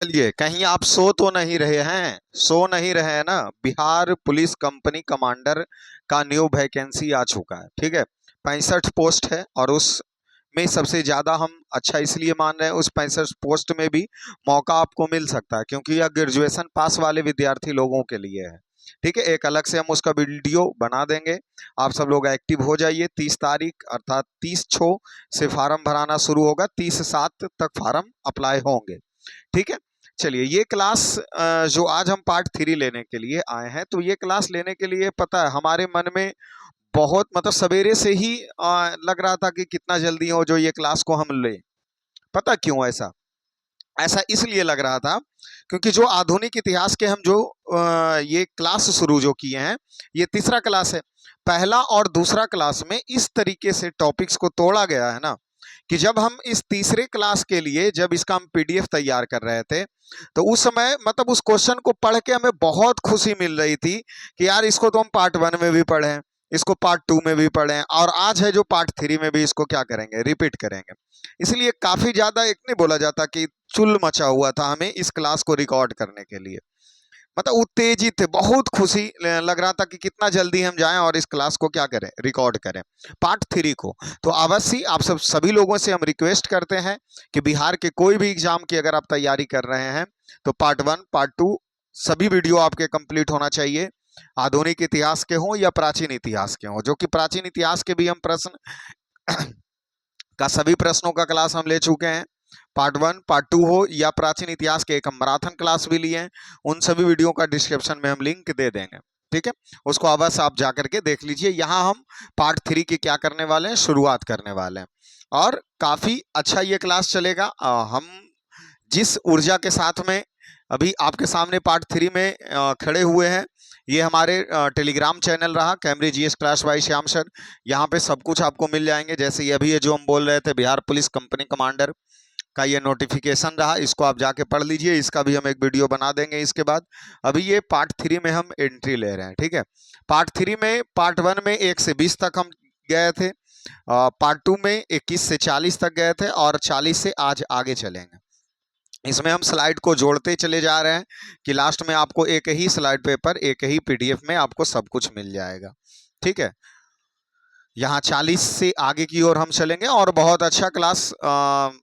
चलिए, कहीं आप सो तो नहीं रहे हैं? सो नहीं रहे हैं ना? बिहार पुलिस कंपनी कमांडर का न्यू वैकेंसी आ चुका है, ठीक है। 65 पोस्ट है और उस में सबसे ज्यादा हम अच्छा इसलिए मान रहे हैं, उस 65 पोस्ट में भी मौका आपको मिल सकता है क्योंकि यह ग्रेजुएशन पास वाले विद्यार्थी लोगों के लिए है। ठीक है, एक अलग से हम उसका वीडियो बना देंगे। आप सब लोग एक्टिव हो जाइए। 30 तारीख अर्थात 30/6 से फार्म भराना शुरू होगा। 30/7 तक फार्म अप्लाई होंगे। ठीक है। चलिए, ये क्लास जो आज हम पार्ट 3 लेने के लिए आए हैं, तो ये क्लास लेने के लिए पता है हमारे मन में बहुत मतलब सवेरे से ही लग रहा था कि कितना जल्दी हो जो ये क्लास को हम ले। पता क्यों ऐसा? ऐसा इसलिए लग रहा था क्योंकि जो आधुनिक इतिहास के हम जो ये क्लास शुरू जो किए हैं, ये तीसरा क्लास है। पहला और दूसरा क्लास में इस तरीके से टॉपिक्स को तोड़ा गया है ना, कि जब हम इस तीसरे क्लास के लिए जब इसका हम पीडीएफ तैयार कर रहे थे, तो उस समय मतलब उस क्वेश्चन को पढ़ के हमें बहुत खुशी मिल रही थी कि यार इसको तो हम पार्ट 1 में भी पढ़े हैं, इसको पार्ट 2 में भी पढ़े हैं, और आज है जो पार्ट 3 में भी इसको क्या करेंगे, रिपीट करेंगे। इसलिए काफी ज्यादा एक नहीं बोला जाता कि चुल मचा हुआ था हमें इस क्लास को रिकॉर्ड करने के लिए। मतलब उत्तेजित थे, बहुत खुशी लग रहा था कि कितना जल्दी हम जाएं और इस क्लास को क्या करें, रिकॉर्ड करें, पार्ट 3 को। तो अवश्य आप सब सभी लोगों से हम रिक्वेस्ट करते हैं कि बिहार के कोई भी एग्जाम की अगर आप तैयारी कर रहे हैं तो पार्ट 1 पार्ट 2 सभी वीडियो आपके कंप्लीट होना चाहिए। आधुनिक इतिहास के हों या प्राचीन इतिहास के हों, जो कि प्राचीन इतिहास के भी हम प्रश्न का सभी प्रश्नों का क्लास हम ले चुके हैं। पार्ट 1 पार्ट 2 हो या प्राचीन इतिहास के एक हम मैराथन क्लास भी लिए हैं, उन सभी वीडियो का डिस्क्रिप्शन में हम लिंक दे देंगे। ठीक है, उसको अवश्य आप जाकर के देख लीजिए। यहाँ हम पार्ट 3 की क्या करने वाले हैं, शुरुआत करने वाले हैं, और काफी अच्छा ये क्लास चलेगा। हम जिस ऊर्जा के साथ में अभी आपके सामने पार्ट 3 में खड़े हुए हैं, ये हमारे टेलीग्राम चैनल रहा, Cambridge GS class by Shyam sir. यहाँ पे सब कुछ आपको मिल जाएंगे। जैसे ये अभी ये जो हम बोल रहे थे, बिहार पुलिस कंपनी कमांडर का ये नोटिफिकेशन रहा, इसको आप जाके पढ़ लीजिए। इसका भी हम एक वीडियो बना देंगे इसके बाद। अभी ये पार्ट 3 में हम एंट्री ले रहे हैं। ठीक है, पार्ट 3 में पार्ट 1 में 1 से 20 तक हम गए थे, पार्ट 2 में 21 से 40 तक गए थे, और 40 से आज आगे चलेंगे। इसमें हम स्लाइड को जोड़ते चले जा रहे हैं कि लास्ट में आपको एक ही स्लाइड पेपर, एक ही पीडीएफ में आपको सब कुछ मिल जाएगा। ठीक है, यहाँ 40 से आगे की ओर हम चलेंगे, और बहुत अच्छा क्लास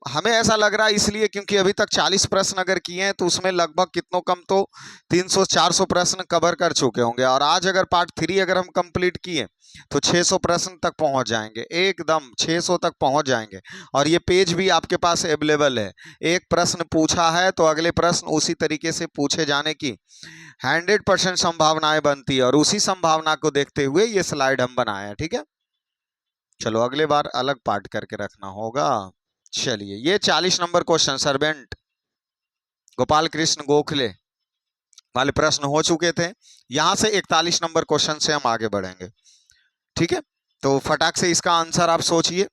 हमें ऐसा लग रहा है इसलिए क्योंकि अभी तक 40 प्रश्न अगर किए हैं तो उसमें लगभग कितनों कम तो 300-400 प्रश्न कवर कर चुके होंगे, और आज अगर पार्ट 3 अगर हम कंप्लीट किए तो 600 प्रश्न तक पहुंच जाएंगे, एकदम 600 तक पहुंच जाएंगे। और ये पेज भी आपके पास अवेलेबल है। एक प्रश्न पूछा है तो अगले प्रश्न उसी तरीके से पूछे जाने की 100% संभावनाएं बनती है, और उसी संभावना को देखते हुए ये स्लाइड हम बनाए हैं। ठीक है, चलो अगले बार अलग पार्ट करके रखना होगा। चलिए, ये 40 number question servant Gopal Krishna Gokhale वाले प्रश्न हो चुके थे। यहां से 41 नंबर क्वेश्चन से हम आगे बढ़ेंगे। ठीक है, तो फटाक से इसका आंसर आप सोचिए,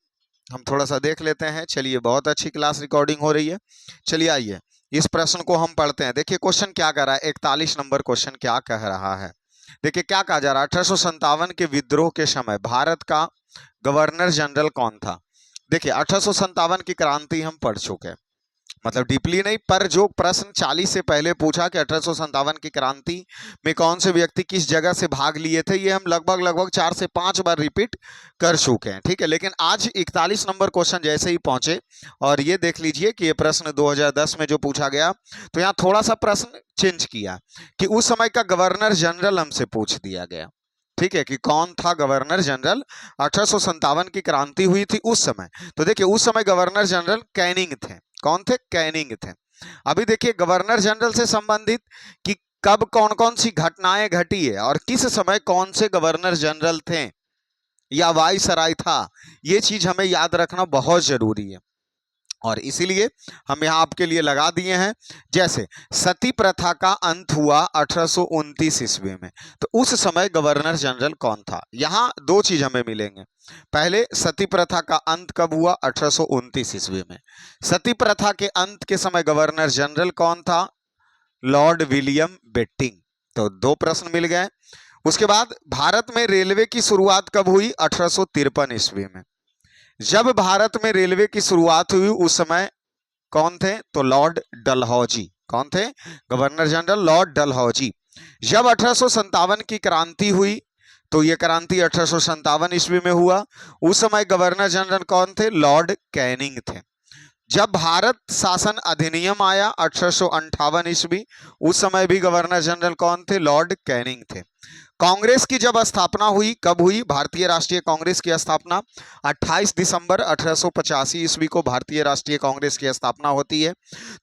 हम थोड़ा सा देख लेते हैं। चलिए, बहुत अच्छी क्लास रिकॉर्डिंग हो रही है। चलिए आइए इस प्रश्न को हम पढ़ते हैं। देखिए क्वेश्चन क्या कह रहा है, 41 नंबर क्वेश्चन क्या कह रहा है। देखिए क्या कहा जा रहा है, 1857 के विद्रोह के समय भारत का गवर्नर जनरल कौन था। देखिए 1857 की क्रांति हम पढ़ चुके हैं, मतलब डीपली नहीं, पर जो प्रश्न 40 से पहले पूछा कि 1857 की क्रांति में कौन से व्यक्ति किस जगह से भाग लिए थे, ये हम लगभग 4 से 5 बार रिपीट कर चुके हैं। ठीक है, लेकिन आज 41 नंबर क्वेश्चन जैसे ही पहुंचे, और ये देख लीजिए कि ये प्रश्न 2010 में जो पूछा गया, तो यहाँ थोड़ा सा प्रश्न चेंज किया कि उस समय का गवर्नर जनरल हमसे पूछ दिया गया। ठीक है, कि कौन था गवर्नर जनरल, 1857 की क्रांति हुई थी उस समय। तो देखिए उस समय गवर्नर जनरल कैनिंग थे। कौन थे, कैनिंग थे। अभी देखिए गवर्नर जनरल से संबंधित कि कब कौन कौन सी घटनाएं घटी है और किस समय कौन से गवर्नर जनरल थे या वायसराय था, ये चीज हमें याद रखना बहुत जरूरी है, और इसीलिए हम यहाँ आपके लिए लगा दिए हैं। जैसे सती प्रथा का अंत हुआ 1829 ईस्वी में, तो उस समय गवर्नर जनरल कौन था। यहाँ दो चीज हमें मिलेंगे। पहले सती प्रथा का अंत कब हुआ, 1829 ईस्वी में। सती प्रथा के अंत के समय गवर्नर जनरल कौन था, लॉर्ड विलियम बेटिंग। तो दो प्रश्न मिल गए। उसके बाद भारत में रेलवे की शुरुआत कब हुई, 1853 ईस्वी में। जब भारत में रेलवे की शुरुआत हुई उस समय कौन थे, तो लॉर्ड डलहौजी। कौन थे? Governor general Lord Dalhousie. जब 1857 की क्रांति हुई, तो ये क्रांति 1857 ईस्वी में हुआ, उस समय गवर्नर जनरल कौन थे? लॉर्ड कैनिंग थे। जब भारत शासन अधिनियम आया 1858 ईस्वी, उस समय भी गवर्नर जनरल कौन थे? लॉर्ड कैनिंग थे। कांग्रेस की जब स्थापना हुई, कब हुई? भारतीय राष्ट्रीय कांग्रेस की स्थापना 28 दिसंबर 1885 ईस्वी को भारतीय राष्ट्रीय कांग्रेस की स्थापना होती है।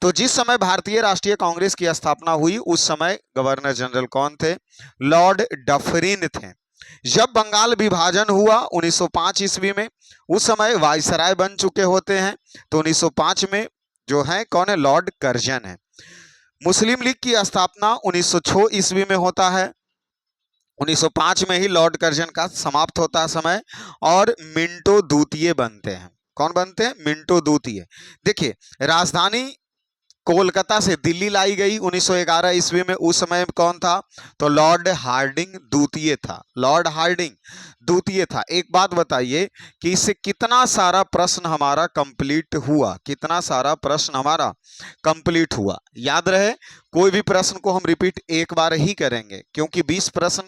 तो जिस समय भारतीय राष्ट्रीय कांग्रेस की स्थापना हुई, उस समय गवर्नर जनरल कौन थे? लॉर्ड डफरिन थे। जब बंगाल विभाजन हुआ 1905 ईस्वी में, उस समय वायसराय बन चुके होते हैं, तो 1905 में जो है कौन है? लॉर्ड कर्जन है। मुस्लिम लीग की स्थापना 1906 ईस्वी में होता है, 1905 में ही लॉर्ड कर्जन का समाप्त होता है समय, और मिंटो द्वितीय बनते हैं। कौन बनते हैं? मिंटो द्वितीय। देखिए, राजधानी कोलकाता से दिल्ली लाई गई 1911 ईस्वी में, उस समय कौन था? तो लॉर्ड हार्डिंग द्वितीय था। लॉर्ड हार्डिंग द्वितीय था। एक बात बताइए कि इससे कितना सारा प्रश्न हमारा कंप्लीट हुआ? कितना सारा प्रश्न हमारा कंप्लीट हुआ? याद रहे, कोई भी प्रश्न को हम रिपीट एक बार ही करेंगे, क्योंकि 20 प्रश्न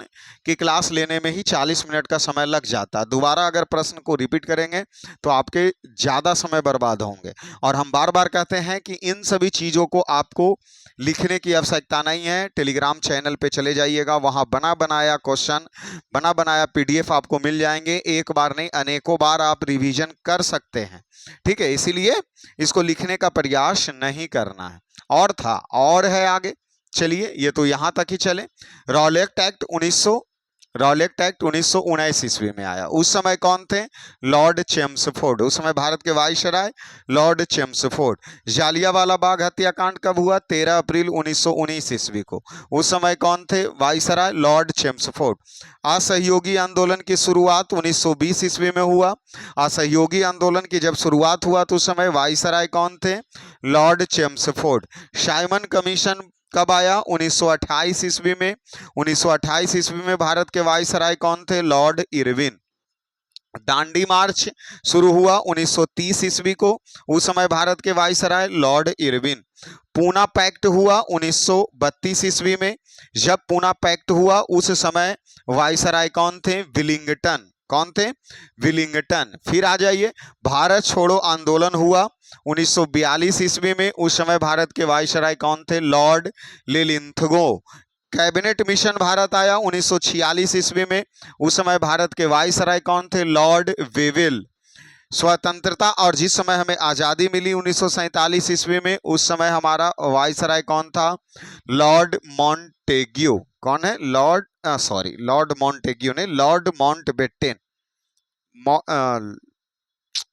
की क्लास लेने में ही 40 मिनट का समय लग जाता है। दोबारा अगर प्रश्न को रिपीट करेंगे तो आपके ज़्यादा समय बर्बाद होंगे। और हम बार बार कहते हैं कि इन सभी चीज़ों को आपको लिखने की आवश्यकता नहीं है। टेलीग्राम चैनल पे चले जाइएगा, वहाँ बना बनाया क्वेश्चन, बना बनाया PDF आपको मिल जाएंगे। एक बार नहीं, अनेकों बार आप रिवीजन कर सकते हैं। ठीक है, इसीलिए इसको लिखने का प्रयास नहीं करना है। और था, और है आगे, चलिए ये तो यहां तक ही चले। रॉलेट एक्ट 1919 ईस्वी में आया। उस समय कौन थे? Lord Chelmsford. उस समय भारत के viceroy Lord Chelmsford. Jallianwala Bagh हत्याकांड कब हुआ? 13 अप्रैल 1919 ईस्वी को। उस समय कौन थे वाइसराय? Lord Chelmsford. असहयोगी आंदोलन की शुरुआत 1920 ईस्वी में हुआ। असहयोगी आंदोलन की जब शुरुआत हुआ तो उस समय वाइसराय कौन थे? Lord Chelmsford. साइमन कमीशन कब आया? 1928 ईस्वी में। 1928 ईस्वी में भारत के वाइसराय कौन थे? Lord Irwin. दांडी मार्च शुरू हुआ 1930 ईस्वी को, उस समय भारत के viceroy Lord Irwin. Poona pact हुआ 1932 ईस्वी में। जब पूना पैक्ट हुआ उस समय वाइसराय कौन थे? विलिंगटन। कौन थे? विलिंगटन। फिर आ जाइए, भारत छोड़ो आंदोलन हुआ 1942 ईस्वी में। उस समय भारत के वाइसराय कौन थे? लॉर्ड लिलिंथगो। कैबिनेट मिशन भारत आया 1946 ईस्वी में। उस समय भारत के वाइसराय कौन थे? Lord Wavell. स्वतंत्रता और जिस समय हमें आज़ादी मिली 1947 ईस्वी में, उस समय हमारा वाइसराय कौन था? Lord Montagu. कौन है? लॉर्ड मॉन्टेग्यू ने, लॉर्ड माउंटबेटन।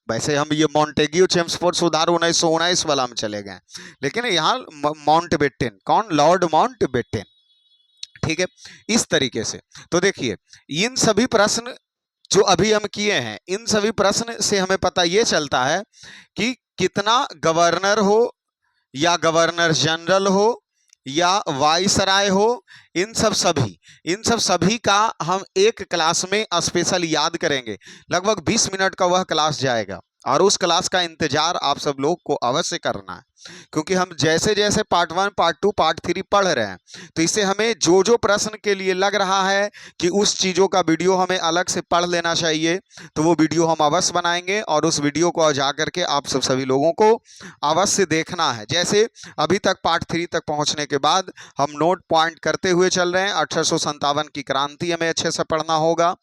वैसे हम ये मॉन्टेग्यू चेम्सफोर्ड सुधार 1919 वाला में चले गए, लेकिन यहाँ माउंटबेटन। कौन? Lord Mountbatten. ठीक है, इस तरीके से। तो देखिए, इन सभी प्रश्न जो अभी हम किए हैं, इन सभी प्रश्न से हमें पता ये चलता है कि कितना गवर्नर हो या गवर्नर जनरल हो या वाइसराय हो, इन सब सभी का हम एक क्लास में स्पेशल याद करेंगे। लगभग 20 मिनट का वह क्लास जाएगा, और उस क्लास का इंतजार आप सब लोग को अवश्य करना है, क्योंकि हम जैसे जैसे पार्ट 1, पार्ट 2, पार्ट 3 पढ़ रहे हैं, तो इससे हमें जो जो प्रश्न के लिए लग रहा है कि उस चीज़ों का वीडियो हमें अलग से पढ़ लेना चाहिए, तो वो वीडियो हम अवश्य बनाएंगे, और उस वीडियो को जा करके आप सभी लोगों को अवश्य देखना है। जैसे अभी तक पार्ट 3 तक पहुँचने के बाद हम नोट पॉइंट करते हुए चल रहे हैं। 1857 की क्रांति हमें अच्छे से पढ़ना होगा।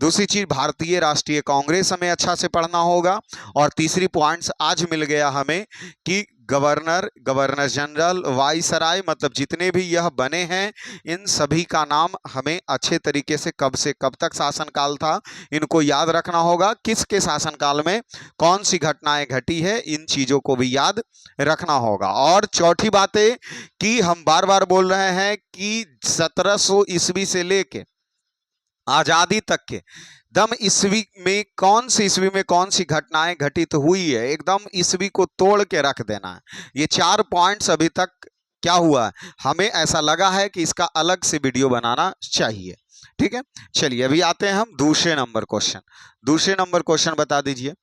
दूसरी चीज़, भारतीय राष्ट्रीय कांग्रेस हमें अच्छा से पढ़ना होगा। और तीसरी पॉइंट्स आज मिल गया हमें कि गवर्नर जनरल, वाइसराय, मतलब जितने भी यह बने हैं, इन सभी का नाम हमें अच्छे तरीके से कब तक शासनकाल था, इनको याद रखना होगा। किसके शासनकाल में कौन सी घटनाएं घटी है, इन चीज़ों को भी याद रखना होगा। और चौथी बात है कि हम बार बार बोल रहे हैं कि 1700 ईस्वी से लेके आज़ादी तक के दम ईस्वी में कौन सी घटनाएं घटित हुई है, एकदम ईस्वी को तोड़ के रख देना है। ये 4 पॉइंट्स अभी तक क्या हुआ है, हमें ऐसा लगा है कि इसका अलग से वीडियो बनाना चाहिए। ठीक है, चलिए अभी आते हैं हम दूसरे नंबर क्वेश्चन। दूसरे नंबर क्वेश्चन बता दीजिए।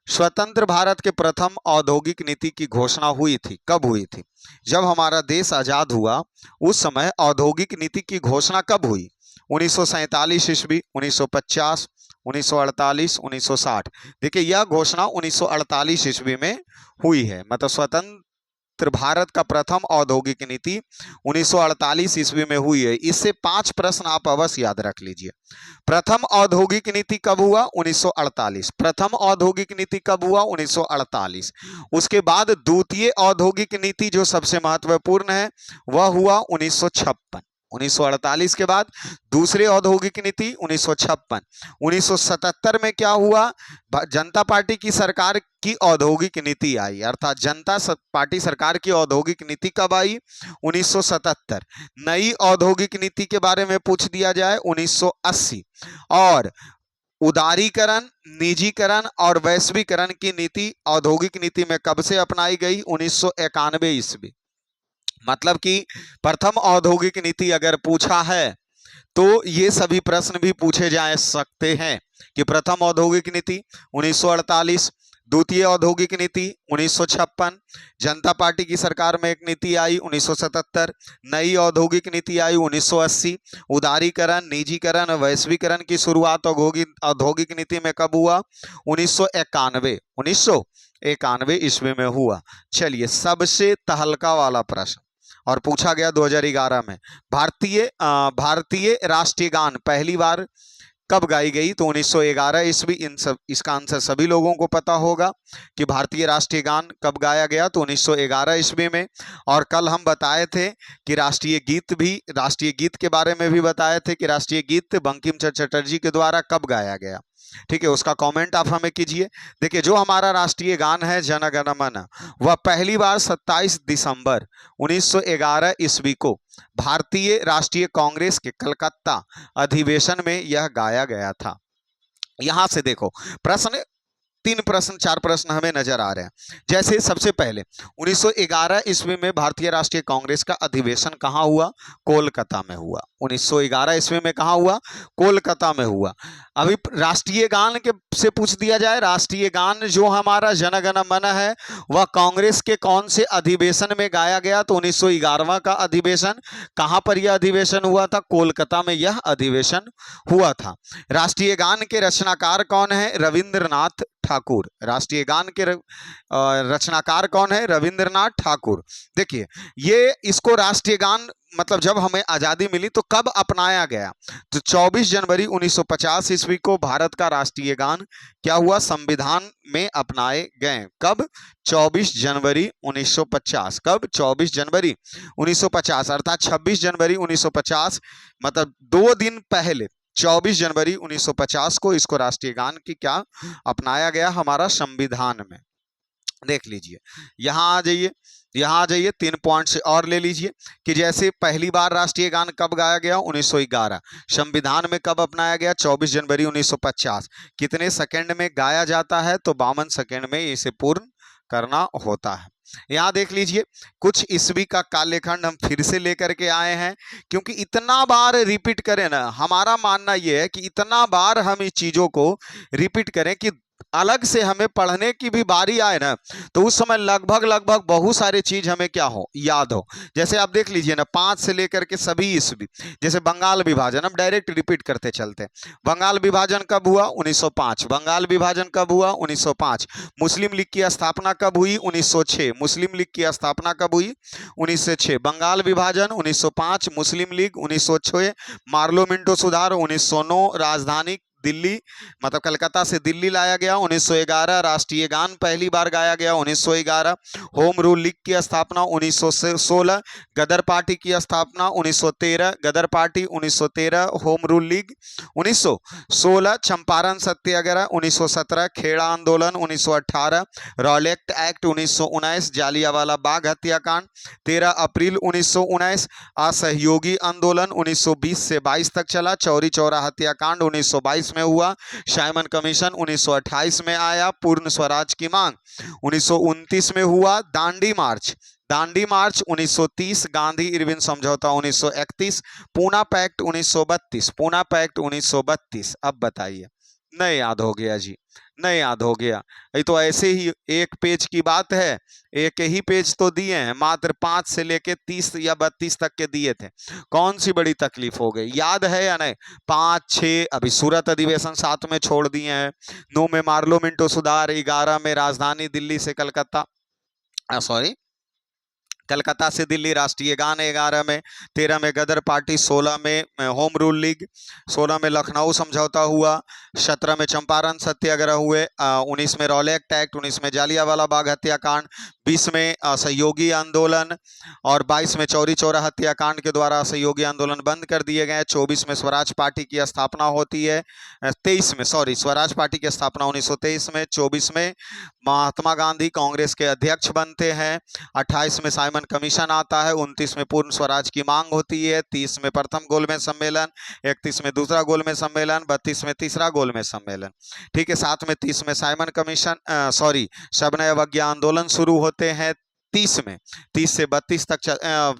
स्वतंत्र भारत के प्रथम औद्योगिक नीति की घोषणा हुई थी, कब हुई थी? जब हमारा देश आजाद हुआ उस समय औद्योगिक नीति की घोषणा कब हुई? 1947 ईस्वी, 1950, 1948, 1960। देखिए यह घोषणा 1948 ईस्वी में हुई है। मतलब स्वतंत्र भारत का प्रथम औद्योगिक नीति 1948 ईस्वी में हुई है। इससे 5 प्रश्न आप अवश्य याद रख लीजिए। प्रथम औद्योगिक नीति कब हुआ? 1948। प्रथम औद्योगिक नीति कब हुआ? 1948। उसके बाद द्वितीय औद्योगिक नीति जो सबसे महत्वपूर्ण है वह हुआ 1956। 1948 के बाद दूसरी औद्योगिक नीति 1956। 1977 में क्या हुआ? जनता पार्टी की सरकार की औद्योगिक नीति आई, अर्थात जनता पार्टी सरकार की औद्योगिक नीति कब आई? 1977। नई औद्योगिक नीति के बारे में पूछ दिया जाए 1980। और उदारीकरण, निजीकरण और वैश्वीकरण की नीति औद्योगिक नीति में कब से अपनाई गई? 1991 ईस्वी। मतलब कि प्रथम औद्योगिक नीति अगर पूछा है तो ये सभी प्रश्न भी पूछे जा सकते हैं कि प्रथम औद्योगिक नीति 1948, द्वितीय औद्योगिक नीति 1956, जनता पार्टी की सरकार में एक नीति आई 1977, नई औद्योगिक नीति आई 1980, उदारीकरण, निजीकरण और वैश्वीकरण की शुरुआत औद्योगिक नीति में कब हुआ? 1991 ईस्वी में हुआ। चलिए सबसे तहलका वाला प्रश्न और पूछा गया 2011 में, भारतीय राष्ट्रीय गान पहली बार कब गाई गई? तो 1911 ईस्वी। इसका आंसर सभी लोगों को पता होगा कि भारतीय राष्ट्रीय गान कब गाया गया, तो 1911 ईस्वी में। और कल हम बताए थे कि राष्ट्रीय गीत के बारे में भी बताए थे कि राष्ट्रीय गीत बंकिम चंद्र चटर्जी के द्वारा कब गाया गया। ठीक है, उसका कमेंट आप हमें कीजिए। देखिए जो हमारा राष्ट्रीय गान है जन गण मन, वह पहली बार 27 दिसंबर 1911 ईस्वी को भारतीय राष्ट्रीय कांग्रेस के कलकत्ता अधिवेशन में यह गाया गया था। यहां से देखो प्रश्न 4 प्रश्न हमें नजर आ रहे हैं। जैसे सबसे पहले 1911 ईस्वी में भारतीय राष्ट्रीय कांग्रेस का अधिवेशन कहां हुआ? कोलकाता में हुआ। 1911 ईस्वी में कहां हुआ? कोलकाता में हुआ। अभी राष्ट्रीय गान के से पूछ दिया जाए, राष्ट्रीय गान जो हमारा जन गण मन है वह कांग्रेस के कौन से अधिवेशन में गाया गया? तो 1911 का अधिवेशन। कहां पर यह अधिवेशन हुआ था? कोलकाता में यह अधिवेशन हुआ था। राष्ट्रीय गान के रचनाकार कौन है? रविंद्रनाथ ठाकुर। राष्ट्रीय गान के रचनाकार कौन है? रविंद्रनाथ ठाकुर। देखिए ये इसको राष्ट्रीय गान मतलब जब हमें आजादी मिली तो कब अपनाया गया? तो 24 जनवरी 1950 ईस्वी को भारत का राष्ट्रीय गान क्या हुआ? संविधान में अपनाए गए। कब? 24 जनवरी 1950। कब? 24 जनवरी 1950, अर्थात 26 जनवरी 1950 मतलब 2 दिन पहले 24 जनवरी 1950 को इसको राष्ट्रीय गान की क्या अपनाया गया? हमारा संविधान में। देख लीजिए यहां आ जाइए 3 पॉइंट से और ले लीजिए कि जैसे पहली बार राष्ट्रीय गान कब गाया गया? 1911। संविधान में कब अपनाया गया? 24 जनवरी 1950। कितने सेकंड में गाया जाता है? तो 52 सेकंड में इसे पूर्ण करना होता है। यहां देख लीजिए कुछ ईस्वी का कालखंड हम फिर से लेकर के आए हैं, क्योंकि इतना बार रिपीट करें ना, हमारा मानना यह है कि इतना बार हम इस चीजों को रिपीट करें कि अलग से हमें पढ़ने की भी बारी आए ना, तो उस समय लगभग बहुत सारी चीज हमें क्या हो, याद हो। जैसे आप देख लीजिए ना 5 से लेकर के सभी ईस्वी। जैसे बंगाल विभाजन, हम डायरेक्ट रिपीट करते चलते। बंगाल विभाजन कब हुआ? 1905। बंगाल विभाजन कब हुआ? 1905। मुस्लिम लीग की स्थापना कब हुई? 1906। मुस्लिम लीग की स्थापना कब हुई? 1906। बंगाल विभाजन 1905, मुस्लिम लीग 1906, मार्लो मिंटो सुधार 1909, राजधानी दिल्ली मतलब कलकत्ता से दिल्ली लाया गया 1911। राष्ट्रीय गान पहली बार गाया गया 1911। होम रूल लीग की स्थापना 1916। गदर पार्टी की स्थापना 1913। Ghadar party 1913, home rule league 1916। Champaran Satyagraha 1917। Kheda आंदोलन 1918। Rowlatt act 1919। जालियांवाला बाग हत्याकांड 13 अप्रैल 1919। असहयोगी आंदोलन 1920 से 22 तक चला। चौरी चौरा हत्याकांड 1922 में हुआ। साइमन कमीशन 1928 में आया। पूर्ण स्वराज की मांग 1929 में हुआ। दांडी मार्च 1930। गांधी इरविन समझौता 1931। पूना पैक्ट 1932। पूना पैक्ट 1932। अब बताइए नहीं याद हो गया जी, नहीं याद हो गया। ये तो ऐसे ही एक पेज की बात है, एक ही पेज तो दिए हैं, मात्र 5 से लेके 30 या 32 तक के दिए थे। कौन सी बड़ी तकलीफ हो गई, याद है या नहीं? 5 6 अभी सूरत अधिवेशन 7 में छोड़ दिए हैं, 9 में मार्लो मिंटो सुधार, 11 में राजधानी दिल्ली से कलकत्ता, सॉरी कलकत्ता से दिल्ली राष्ट्रीय गान 11 में, 13 में गदर पार्टी, 16 में होम रूल लीग, 16 में लखनऊ समझौता हुआ, 17 में चंपारण सत्याग्रह हुए, 19 में रॉलेक्ट एक्ट, 19 में जालियांवाला बाग हत्याकांड, 20 में असहयोगी आंदोलन और 22 में चौरी चौरा हत्याकांड के द्वारा असहयोगी आंदोलन बंद कर दिए गए। 24 में स्वराज पार्टी की स्थापना होती है, 23 में स्वराज पार्टी की स्थापना 1923 में, 24 में महात्मा गांधी कांग्रेस के अध्यक्ष बनते हैं, 28 में साइमन कमीशन आता है, 29 में पूर्ण स्वराज की मांग होती है, 30 में प्रथम गोलमेज सम्मेलन, 31 में दूसरा गोलमेज सम्मेलन, 32 में तीसरा गोलमेज सम्मेलन, ठीक है। साथ में 30 में साइमन कमीशन सविनय अवज्ञा आंदोलन शुरू होते हैं। 30 से 32 तक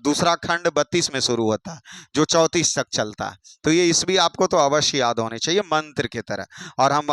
दूसरा खंड 32 में शुरू होता है, जो 34 तक चलता है। तो ये ईस्वी आपको तो अवश्य याद होने चाहिए मंत्र की तरह। और हम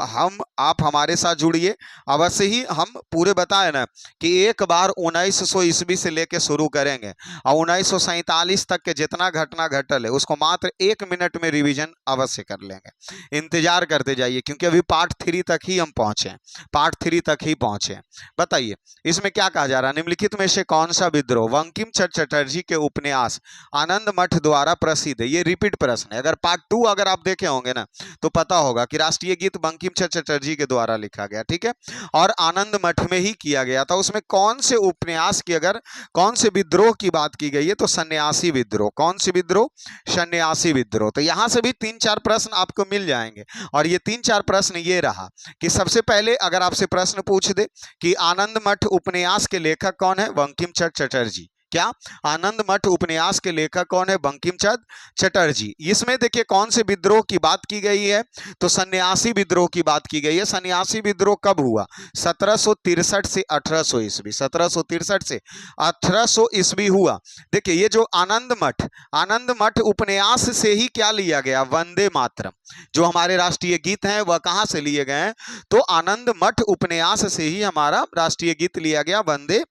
आप हमारे साथ जुड़िए अवश्य ही। हम पूरे बताए ना कि एक बार 1900 ईस्वी से लेके शुरू करेंगे और 1947 तक के जितना घटना घटल है उसको मात्र 1 मिनट में रिवीजन अवश्य कर लेंगे। इंतजार करते जाइए, क्योंकि अभी पार्ट 3 तक ही हम पहुंचे, पार्ट 3 तक ही पहुंचे। बताइए इसमें क्या कहा जा रहा है, निम्नलिखित में से कौन सा विद्रोह बंकिम चंद्र चटर्जी के उपन्यास आनंद मठ द्वारा प्रसिद्ध है? ये रिपीट प्रश्न है। अगर पार्ट 2 अगर आप देखे होंगे ना तो पता होगा कि राष्ट्रीय गीत बंकिम चंद्र चटर्जी के द्वारा लिखा गया, ठीक है, और आनंद मठ में ही किया गया था। उसमें कौन से उपन्यास की, अगर कौन से विद्रोह की बात की गई है तो सन्यासी विद्रोह। कौन सी विद्रोह? सन्यासी विद्रोह। तो यहां से भी 3-4 प्रश्न आपको मिल जाएंगे। और ये 3-4 प्रश्न ये रहा कि सबसे पहले अगर आपसे प्रश्न पूछ दे कि आनंद मठ उपन्यास के लेखक कौन है? बंकिम चंद्र चटर्जी। क्या आनंद मठ उपन्यास के लेखक कौन है? बंकिम चंद्र चटर्जी। इसमें देखिए कौन से विद्रोह की बात की गई है तो सन्यासी विद्रोह की बात की गई है। सन्यासी विद्रोह कब हुआ? 1763 से 1800 ईस्वी। 1763 से 1800 ईस्वी हुआ। देखिए ये जो आनंद मठ उपन्यास से ही क्या लिया गया? वंदे मातरम। जो हमारे राष्ट्रीय गीत हैं वह कहां से लिए गए हैं? तो आनंद मठ उपन्यास से ही हमारा राष्ट्रीय गीत लिया गया, वंदे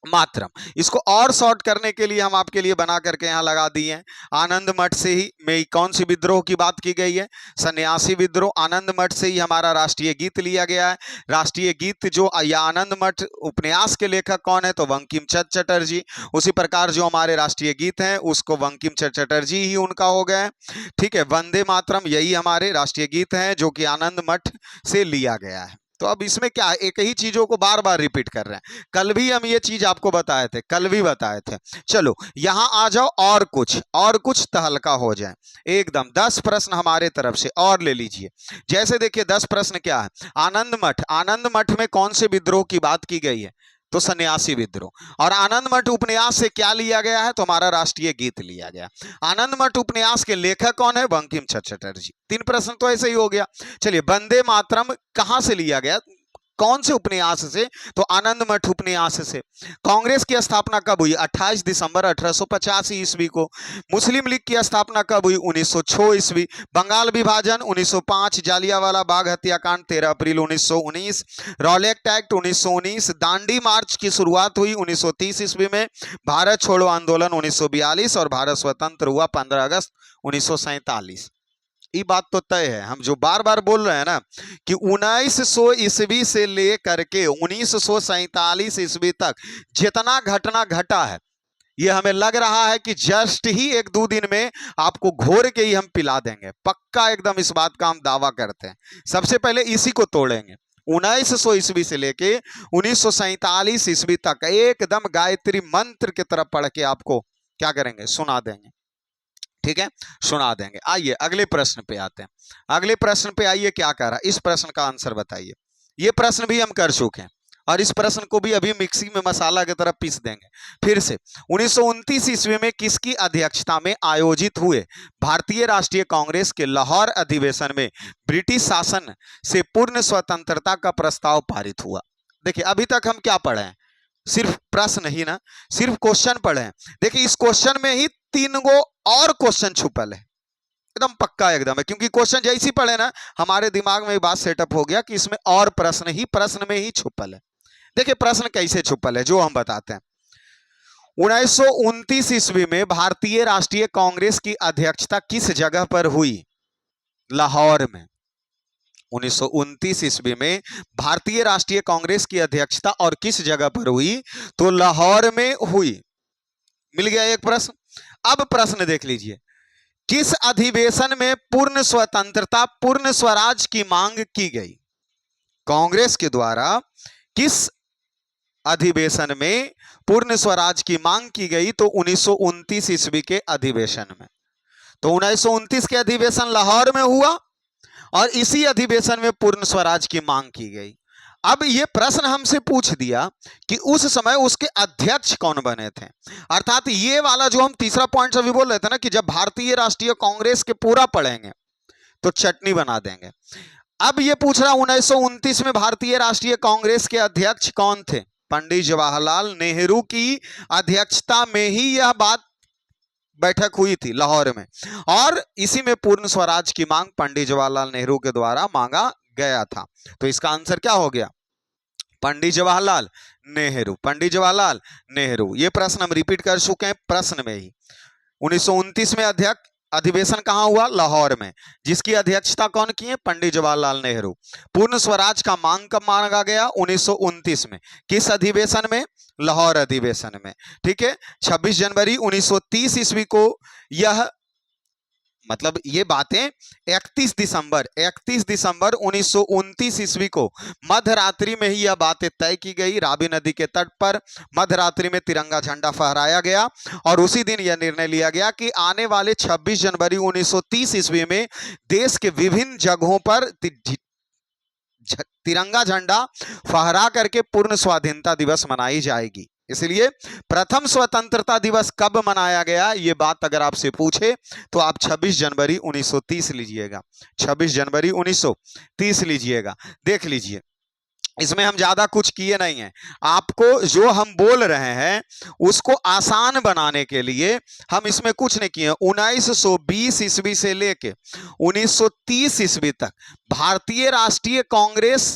मातरम। इसको और शॉर्ट करने के लिए हम आपके लिए बना करके यहाँ लगा दिए हैं। आनंद मठ से ही में कौन सी विद्रोह की बात की गई है? सन्यासी विद्रोह। आनंद मठ से ही हमारा राष्ट्रीय गीत लिया गया है। राष्ट्रीय गीत जो या आनंद मठ उपन्यास के लेखक कौन है? तो बंकिम चंद्र चटर्जी। उसी प्रकार जो हमारे राष्ट्रीय गीत हैं उसको बंकिम चंद्र चटर्जी ही उनका हो गया है, ठीक है। वंदे मातरम यही हमारे राष्ट्रीय गीत हैं जो कि आनंद मठ से लिया गया है। तो अब इसमें क्या, एक ही चीजों को बार बार रिपीट कर रहे हैं। कल भी हम ये चीज आपको बताए थे, कल भी बताए थे। चलो यहां आ जाओ और कुछ तहलका हो जाए एकदम। 10 प्रश्न हमारे तरफ से और ले लीजिए। जैसे देखिए 10 प्रश्न क्या है? आनंद मठ में कौन से विद्रोह की बात की गई है? तो सन्यासी विद्रोह। और आनंद मठ उपन्यास से क्या लिया गया है? तो हमारा राष्ट्रीय गीत लिया गया। आनंद मठ उपन्यास के लेखक कौन है? बंकिम चंद्र चटर्जी। 3 प्रश्न तो ऐसे ही हो गया। चलिए वंदे मातरम कहां से लिया गया? कौन से उपन्यास से? तो आनंद मठ उपन्यास से। कांग्रेस की स्थापना कब हुई? 28 दिसंबर 1885 ईस्वी को। मुस्लिम लीग की स्थापना कब हुई? 1906 ईस्वी। बंगाल विभाजन 1905। जालियांवाला बाग हत्याकांड 13 अप्रैल 1919। रॉलेक्ट एक्ट 1919। दांडी मार्च की शुरुआत हुई 1930 ईस्वी में। भारत छोड़ो आंदोलन 1942 और भारत स्वतंत्र हुआ 15 अगस्त 1947। ये बात तो तय है, हम जो बार बार बोल रहे हैं ना कि 1900 ईस्वी से लेकर के 1947 ईस्वी तक जितना घटना घटा है ये हमें लग रहा है कि जस्ट ही 1-2 दिन में आपको घोर के ही हम पिला देंगे। पक्का एकदम इस बात का हम दावा करते हैं। सबसे पहले इसी को तोड़ेंगे। 1900 ईस्वी से लेके 1947 ईस्वी तक एकदम गायत्री मंत्र की तरफ पढ़ के आपको क्या करेंगे? सुना देंगे, ठीक है, सुना देंगे। आइए अगले प्रश्न पे आते हैं। अगले प्रश्न पे आइए, क्या कह रहा है? इस प्रश्न का आंसर बताइए। ये प्रश्न भी हम कर चुके हैं और इस प्रश्न को भी अभी मिक्सी में मसाला की तरह पीस देंगे फिर से। 1929 ईस्वी में किसकी अध्यक्षता में आयोजित हुए भारतीय राष्ट्रीय कांग्रेस के लाहौर अधिवेशन में ब्रिटिश शासन से पूर्ण स्वतंत्रता का प्रस्ताव पारित हुआ? देखिए अभी तक हम क्या पढ़े हैं? सिर्फ प्रश्न ही ना, सिर्फ क्वेश्चन पढ़े हैं। देखिए इस क्वेश्चन में ही 3 गो और क्वेश्चन छुपल है। एकदम पक्का एकदम है, क्योंकि क्वेश्चन जैसे ही पढ़े ना हमारे दिमाग में बात सेटअप हो गया कि इसमें और प्रश्न में ही छुपल है। देखिए प्रश्न कैसे छुपल है जो हम बताते हैं। 1929 ईस्वी में भारतीय राष्ट्रीय कांग्रेस की अध्यक्षता किस जगह पर हुई? लाहौर में। 1929 ईस्वी में भारतीय राष्ट्रीय कांग्रेस की अध्यक्षता और किस जगह पर हुई? तो लाहौर में हुई। मिल गया एक प्रश्न। अब प्रश्न देख लीजिए, किस अधिवेशन में पूर्ण स्वतंत्रता पूर्ण स्वराज की मांग की गई? कांग्रेस के द्वारा किस अधिवेशन में पूर्ण स्वराज की मांग की गई? तो 1929 ईस्वी के अधिवेशन में। तो 1929 के अधिवेशन लाहौर में हुआ और इसी अधिवेशन में पूर्ण स्वराज की मांग की गई। अब ये प्रश्न हमसे पूछ दिया कि उस समय उसके अध्यक्ष कौन बने थे, अर्थात ये वाला जो हम तीसरा पॉइंट अभी बोल रहे थे ना कि जब भारतीय राष्ट्रीय कांग्रेस के पूरा पढ़ेंगे तो चटनी बना देंगे। अब ये पूछ रहा 1929 में भारतीय राष्ट्रीय कांग्रेस के अध्यक्ष कौन थे? पंडित जवाहरलाल नेहरू की अध्यक्षता में ही यह बात बैठक हुई थी लाहौर में, और इसी में पूर्ण स्वराज की मांग पंडित जवाहरलाल नेहरू के द्वारा मांगा गया था। तो इसका आंसर क्या हो गया? पंडित जवाहरलाल नेहरू। पंडित जवाहरलाल नेहरू। ये प्रश्न हम रिपीट कर चुके हैं प्रश्न में ही। 1929 में अध्यक्ष अधिवेशन कहां हुआ? लाहौर में। जिसकी अध्यक्षता कौन की है? पंडित जवाहरलाल नेहरू। पूर्ण स्वराज का मांग कब मांगा गया? 1929 में। किस अधिवेशन में? लाहौर अधिवेशन में। ठीक है। 26 जनवरी 1930 ईस्वी को यह मतलब ये बातें 31 दिसंबर 1929 ईस्वी को मध्यरात्रि में ही यह बातें तय की गई। रावी नदी के तट पर मध्यरात्रि में तिरंगा झंडा फहराया गया और उसी दिन यह निर्णय लिया गया कि आने वाले 26 जनवरी 1930 ईस्वी में देश के विभिन्न जगहों पर तिरंगा झंडा फहरा करके पूर्ण स्वाधीनता दिवस मनाई जाएगी। इसलिए प्रथम स्वतंत्रता दिवस कब मनाया गया, ये बात अगर आपसे पूछे तो आप 26 जनवरी 1930 लीजिएगा। 26 जनवरी 1930 लीजिएगा। देख लीजिए, इसमें हम ज्यादा कुछ किए नहीं हैं। आपको जो हम बोल रहे हैं उसको आसान बनाने के लिए हम इसमें कुछ नहीं किए। 1920 ईस्वी से लेके 1930 ईस्वी तक भारतीय राष्ट्रीय कांग्रेस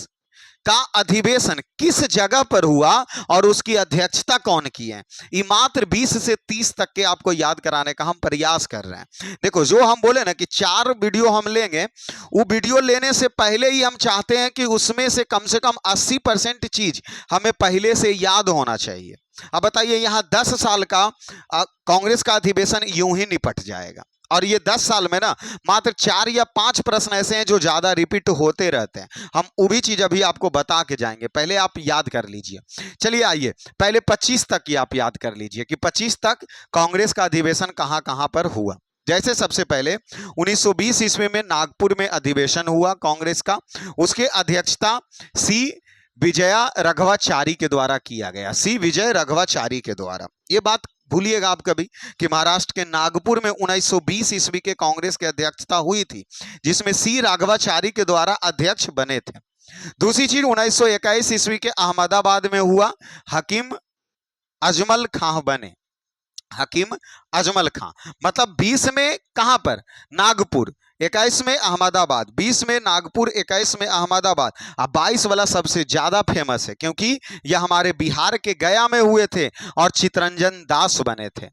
का अधिवेशन किस जगह पर हुआ और उसकी अध्यक्षता कौन की है, ये मात्र 20 से 30 तक के आपको याद कराने का हम प्रयास कर रहे हैं। देखो जो हम बोले ना कि 4 वीडियो हम लेंगे, वो वीडियो लेने से पहले ही हम चाहते हैं कि उसमें से कम 80% चीज हमें पहले से याद होना चाहिए। अब बताइए, यहाँ 10 साल का कांग्रेस का अधिवेशन यूं ही निपट जाएगा और ये 10 साल में ना मात्र 4 या 5 प्रश्न ऐसे हैं जो ज्यादा रिपीट होते रहते हैं। हम वो भी चीज अभी आपको बता के जाएंगे, पहले आप याद कर लीजिए। चलिए आइए पहले 25 तक की आप याद कर लीजिए कि 25 तक कांग्रेस का अधिवेशन कहां कहां पर हुआ। जैसे सबसे पहले 1920 ईस्वी में नागपुर में अधिवेशन हुआ कांग्रेस का। उसके अध्यक्षता सी विजया राघवाचारी के द्वारा किया गया। सी विजय राघवाचारी के द्वारा। ये बात भूलिएगा आप कभी कि महाराष्ट्र के नागपुर में 1920 ईस्वी के कांग्रेस की अध्यक्षता हुई थी, जिसमें सी राघवाचारी के द्वारा अध्यक्ष बने थे। दूसरी चीज 1921 ईस्वी के अहमदाबाद में हुआ। हकीम अजमल खां बने। हकीम अजमल खां मतलब 20 में कहां पर? नागपुर। 21 में अहमदाबाद। 20 में नागपुर, 21 में अहमदाबाद। अब 22 वाला सबसे ज्यादा फेमस है क्योंकि यह हमारे बिहार के गया में हुए थे और चितरंजन दास बने थे।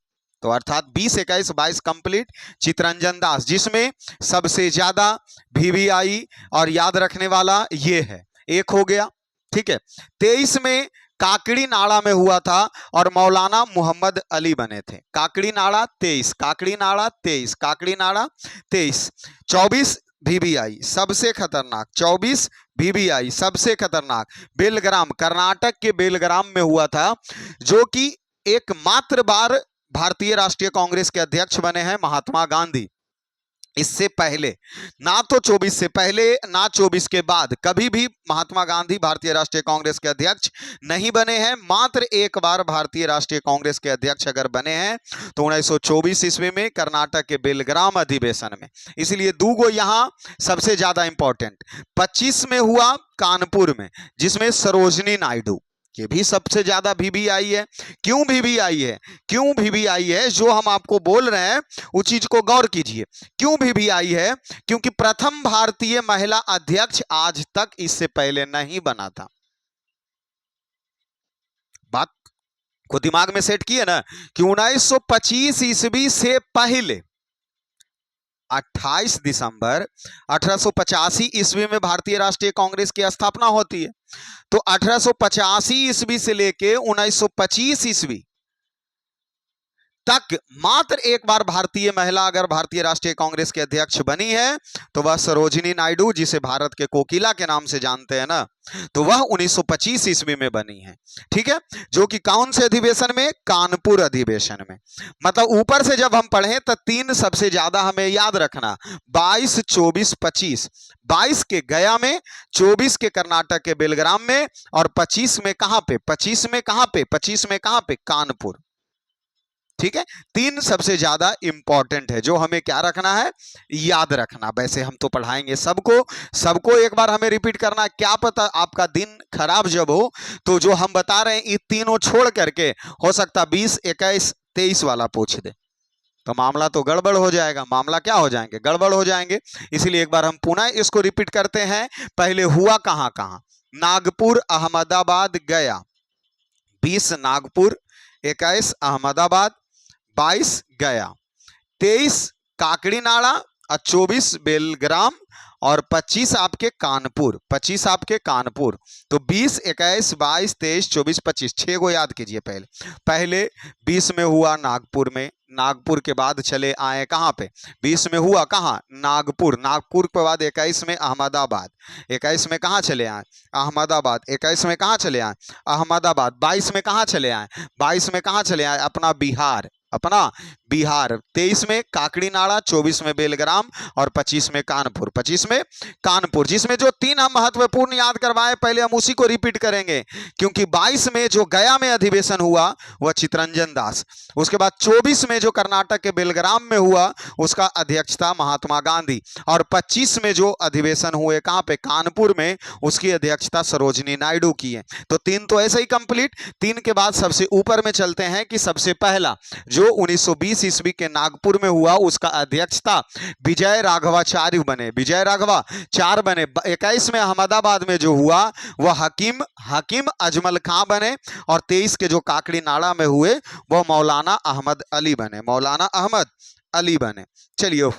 तो अर्थात 20, 21, 22 कंप्लीट। चितरंजन दास, जिसमें सबसे ज्यादा VVI और याद रखने वाला ये है, एक हो गया। ठीक है। 23 में काकड़ी नाड़ा में हुआ था और मौलाना मोहम्मद अली बने थे। काकड़ी नाड़ा 23, काकड़ी नाड़ा 23, काकड़ी नाड़ा 23। 24 VVI सबसे खतरनाक, 24 VVI सबसे खतरनाक। बेलग्राम, कर्नाटक के बेलग्राम में हुआ था, जो कि एकमात्र बार भारतीय राष्ट्रीय कांग्रेस के अध्यक्ष बने हैं महात्मा गांधी। इससे पहले ना तो 24 से पहले ना 24 के बाद कभी भी महात्मा गांधी भारतीय राष्ट्रीय कांग्रेस के अध्यक्ष नहीं बने हैं। मात्र एक बार भारतीय राष्ट्रीय कांग्रेस के अध्यक्ष अगर बने हैं तो 1924 ईस्वी में कर्नाटक के बेलग्राम अधिवेशन में। इसलिए दूगो यहां सबसे ज्यादा इंपॉर्टेंट। 25 में हुआ कानपुर में, जिसमें सरोजनी नायडू, ये भी सबसे ज्यादा VVI है। क्यों VVI है? क्यों VVI है? जो हम आपको बोल रहे हैं उस चीज को गौर कीजिए। क्यों VVI है? क्योंकि प्रथम भारतीय महिला अध्यक्ष आज तक इससे पहले नहीं बना था। बात को दिमाग में सेट किए ना कि 1925 ईस्वी से पहले 28 दिसंबर 1885 ईस्वी में भारतीय राष्ट्रीय कांग्रेस की स्थापना होती है। तो 1885 ईस्वी से लेके 1925 ईस्वी तक मात्र एक बार भारतीय महिला अगर भारतीय राष्ट्रीय कांग्रेस के अध्यक्ष बनी है तो वह सरोजिनी नायडू, जिसे भारत के कोकिला के नाम से जानते हैं ना, तो वह 1925 ईस्वी में बनी है। ठीक है, जो कि कौन से अधिवेशन में? कानपुर अधिवेशन में। मतलब ऊपर से जब हम पढ़ें तो 3 सबसे ज्यादा हमें याद रखना, 22, 24, 25। 22 के गया में, 24 के कर्नाटक के बेलग्राम में, और 25 में कहां पे? 25 में कहां पे? 25 में कहां पे? कानपुर। ठीक है, 3 सबसे ज्यादा इंपॉर्टेंट है जो हमें क्या रखना है? याद रखना। वैसे हम तो पढ़ाएंगे सबको एक बार हमें रिपीट करना। क्या पता आपका दिन खराब जब हो तो जो हम बता रहे हैं ये तीनों छोड़ करके हो सकता 20, 21, 23 वाला पूछ दे, तो मामला तो गड़बड़ हो जाएगा। मामला क्या हो जाएंगे? गड़बड़ हो जाएंगे। इसलिए एक बार हम पुनः इसको रिपीट करते हैं। पहले हुआ कहां कहां? नागपुर, अहमदाबाद, गया। 20 नागपुर, 21 अहमदाबाद, 22 गया, 23 काकड़ीनाड़ा और 24 बेलग्राम और 25 आपके कानपुर। 25 आपके कानपुर। तो 20, 21, 22, 23, 24, 25 6 को याद कीजिए। पहले 20 में हुआ नागपुर में, नागपुर के बाद चले आए कहां पे? 20 में हुआ कहां? नागपुर। नागपुर के बाद 21 में अहमदाबाद। 21 में कहां चले आए? अहमदाबाद। 21 में कहां चले आए? अहमदाबाद। 22 में कहां चले आए? 22 में कहां चले आए? अपना बिहार। 23 में काकड़ीनाड़ा, 24 में बेलग्राम और 25 में कानपुर। 25 में कानपुर, जिसमें जो 3 हम महत्वपूर्ण याद करवाए, पहले हम उसी को रिपीट करेंगे। क्योंकि 22 में जो गया में अधिवेशन हुआ वह चितरंजन दास। उसके बाद 24 में जो कर्नाटक के बेलग्राम में हुआ उसका अध्यक्ष था महात्मा गांधी। और 25 में जो अधिवेशन हुए कहां पे? कानपुर में, उसकी अध्यक्षता सरोजिनी नायडू की है। तो 3 तो ऐसे ही कंप्लीट। 3 के बाद सबसे ऊपर में चलते हैं कि सबसे पहला जो 1920 ईस्वी के नागपुर में हुआ उसका अध्यक्ष था विजय राघवाचार्य बने। विजय राघवाचार्य बने। 21 में अहमदाबाद में जो हुआ वह हकीम अजमल खां बने। और 23 के जो काकड़ीनाड़ा में हुए वह मौलाना अहमद अली बने। मौलाना अहमद अली बने। चलिए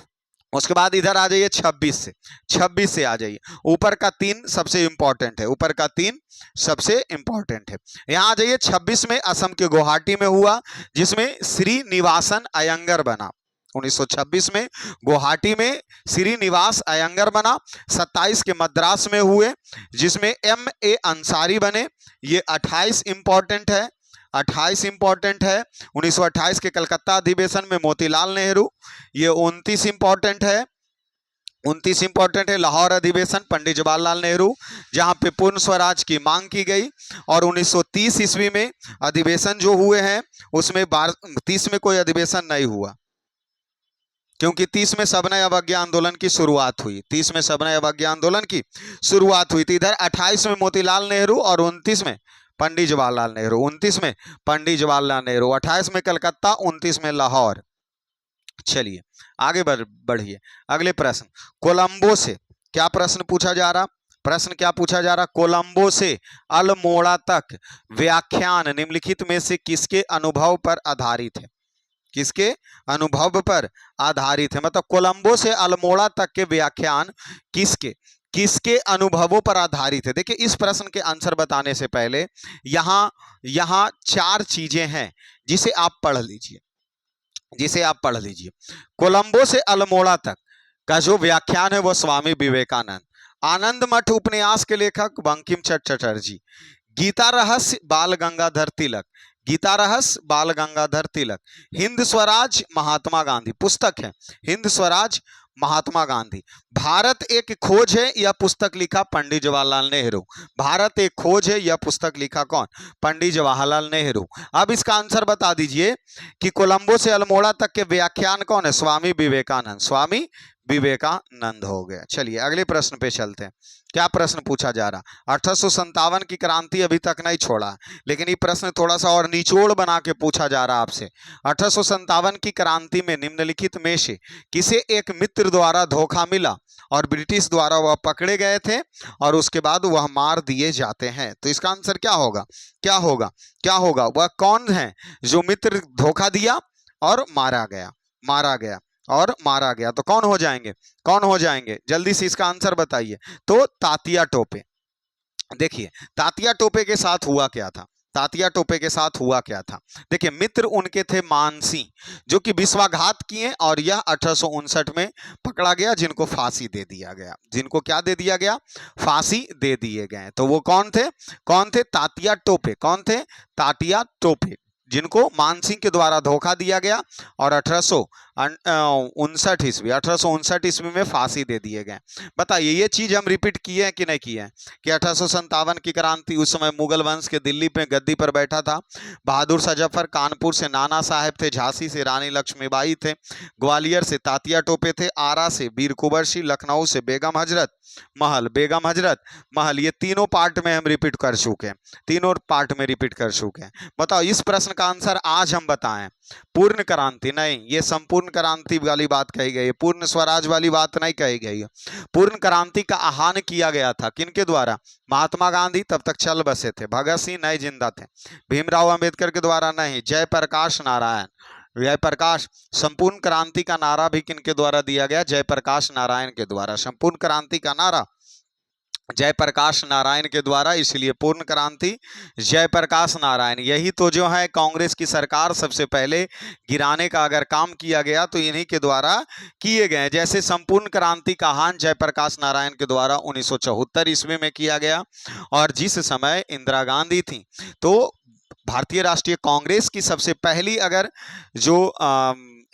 उसके बाद इधर आ जाइए 26 से आ जाइए। ऊपर का 3 सबसे इंपॉर्टेंट है। ऊपर का 3 सबसे इंपॉर्टेंट है। यहां आ जाइए 26 में असम के गुवाहाटी में हुआ जिसमें श्रीनिवासन अयंगर बना। 1926 में गुवाहाटी में श्रीनिवास अयंगर बना। 27 के मद्रास में हुए जिसमें M.A. अंसारी बने। ये 28 इंपॉर्टेंट है। 28 इंपॉर्टेंट है। 1928 के कलकत्ता अधिवेशन में मोतीलाल नेहरू। ये 29 इंपॉर्टेंट है। 29 इंपॉर्टेंट है। लाहौर अधिवेशन पंडित जवाहरलाल नेहरू, जहां पे पूर्ण स्वराज की मांग की गई। और 1930 ईस्वी में अधिवेशन जो हुए हैं उसमें 30 में कोई अधिवेशन नहीं हुआ क्योंकि 30 में सविनय अवज्ञा आंदोलन की शुरुआत हुई। 30 में सविनय अवज्ञा आंदोलन की शुरुआत हुई थी। इधर 28 में मोतीलाल नेहरू और 29 में पंडित जवाहरलाल नेहरू। 29 में पंडित जवाहरलाल नेहरू, 28 में कलकत्ता, 29 में लाहौर। चलिए आगे बढ़िए। अगले प्रश्न, कोलंबो से क्या प्रश्न पूछा जा रहा? प्रश्न क्या पूछा जा रहा? कोलंबो से अल्मोड़ा तक व्याख्यान निम्नलिखित में से किसके अनुभव पर आधारित है? किसके अनुभव पर आधारित है? मतलब कोलंबो से अल्मोड़ा तक के व्याख्यान किसके अनुभवों पर आधारित है? देखिए इस प्रश्न के आंसर बताने से पहले यहां 4 चीजें हैं जिसे आप पढ़ लीजिए। कोलंबो से अल्मोड़ा तक का जो व्याख्यान है वह स्वामी विवेकानंद। आनंद मठ उपन्यास के लेखक बंकिम चंद्र चटर्जी। गीता रहस्य बाल गंगाधर तिलक। गीता रहस्य बाल गंगाधर तिलक। हिंद स्वराज महात्मा गांधी, पुस्तक है हिंद स्वराज महात्मा गांधी। भारत एक खोज है, यह पुस्तक लिखा पंडित जवाहरलाल नेहरू। भारत एक खोज है, यह पुस्तक लिखा कौन? पंडित जवाहरलाल नेहरू। अब इसका आंसर बता दीजिए कि कोलंबो से अल्मोड़ा तक के व्याख्यान कौन है? स्वामी विवेकानंद। स्वामी विवेकानंद हो गया। चलिए अगले प्रश्न पे चलते हैं। क्या प्रश्न पूछा जा रहा, 1857 की क्रांति अभी तक नहीं छोड़ा, लेकिन ये प्रश्न थोड़ा सा और निचोड़ बना के पूछा जा रहा आपसे। 1857 की क्रांति में निम्नलिखित में से किसे एक मित्र द्वारा धोखा मिला और ब्रिटिश द्वारा वह पकड़े गए थे और उसके बाद वह मार दिए जाते हैं? तो इसका आंसर क्या होगा, क्या होगा, क्या होगा? वह कौन है जो मित्र धोखा दिया और मारा गया, मारा गया और मारा गया? तो कौन हो जाएंगे, कौन हो जाएंगे? जल्दी से इसका आंसर बताइए। तो तात्या टोपे। देखिए तात्या टोपे के साथ हुआ क्या था, तात्या टोपे के साथ हुआ क्या था? देखिए मित्र उनके थे मानसिंह, जो कि विश्वासघात किए और यह 1859 में पकड़ा गया, जिनको फांसी दे दिया गया। जिनको क्या दे दिया गया? फांसी दे दिए गए। तो वो कौन थे, कौन थे? तात्या टोपे। कौन थे? तात्या टोपे, जिनको मानसिंह के द्वारा धोखा दिया गया और 1859 ईस्वी में फांसी दे दिए गए। बताइए ये चीज हम रिपीट किए हैं कि नहीं किए हैं कि 1857 की क्रांति, उस समय मुगल वंश के दिल्ली में गद्दी पर बैठा था बहादुर शाह जफर, कानपुर से नाना साहेब थे, झांसी से रानी लक्ष्मीबाई थे, ग्वालियर से तात्या टोपे थे, आरा से वीर कुंवर सिंह, लखनऊ से बेगम हजरत महल, बेगम हजरत महल। ये तीनों पार्ट में हम रिपीट कर चुके हैं, तीनों पार्ट में रिपीट कर चुके हैं। बताओ इस प्रश्न का आंसर आज हम बताएं। पूर्ण क्रांति नहीं, ये संपूर्ण क्रांति वाली बात कही गई है, पूर्ण स्वराज वाली बात नहीं कही गई है। पूर्ण क्रांति का आह्वान किया गया था किनके द्वारा? महात्मा गांधी तब तक चल बसे थे, भगत सिंह नहीं जिंदा थे, भीमराव अंबेडकर के द्वारा नहीं, जयप्रकाश नारायण, जयप्रकाश। संपूर्ण क्रांति का नारा भी किनके द्वारा दिया गया? जयप्रकाश नारायण के द्वारा। संपूर्ण क्रांति का नारा जयप्रकाश नारायण के द्वारा, इसलिए पूर्ण क्रांति जयप्रकाश नारायण। यही तो जो है कांग्रेस की सरकार सबसे पहले गिराने का अगर काम किया गया तो इन्हीं के द्वारा किए गए। जैसे संपूर्ण क्रांति का आह्वान जयप्रकाश नारायण के द्वारा 1974 ईस्वी में किया गया, और जिस समय इंदिरा गांधी थी, तो भारतीय राष्ट्रीय कांग्रेस की सबसे पहली अगर जो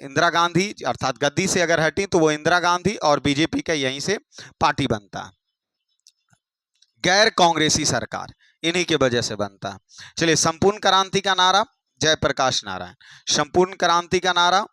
इंदिरा गांधी अर्थात गद्दी से अगर हटी तो वो इंदिरा गांधी और बीजेपी का यहीं से पार्टी बनता है। गैर कांग्रेसी सरकार इन्हीं के वजह से बनता है। चलिए संपूर्ण क्रांति का नारा जयप्रकाश नारायण, संपूर्ण क्रांति का नारा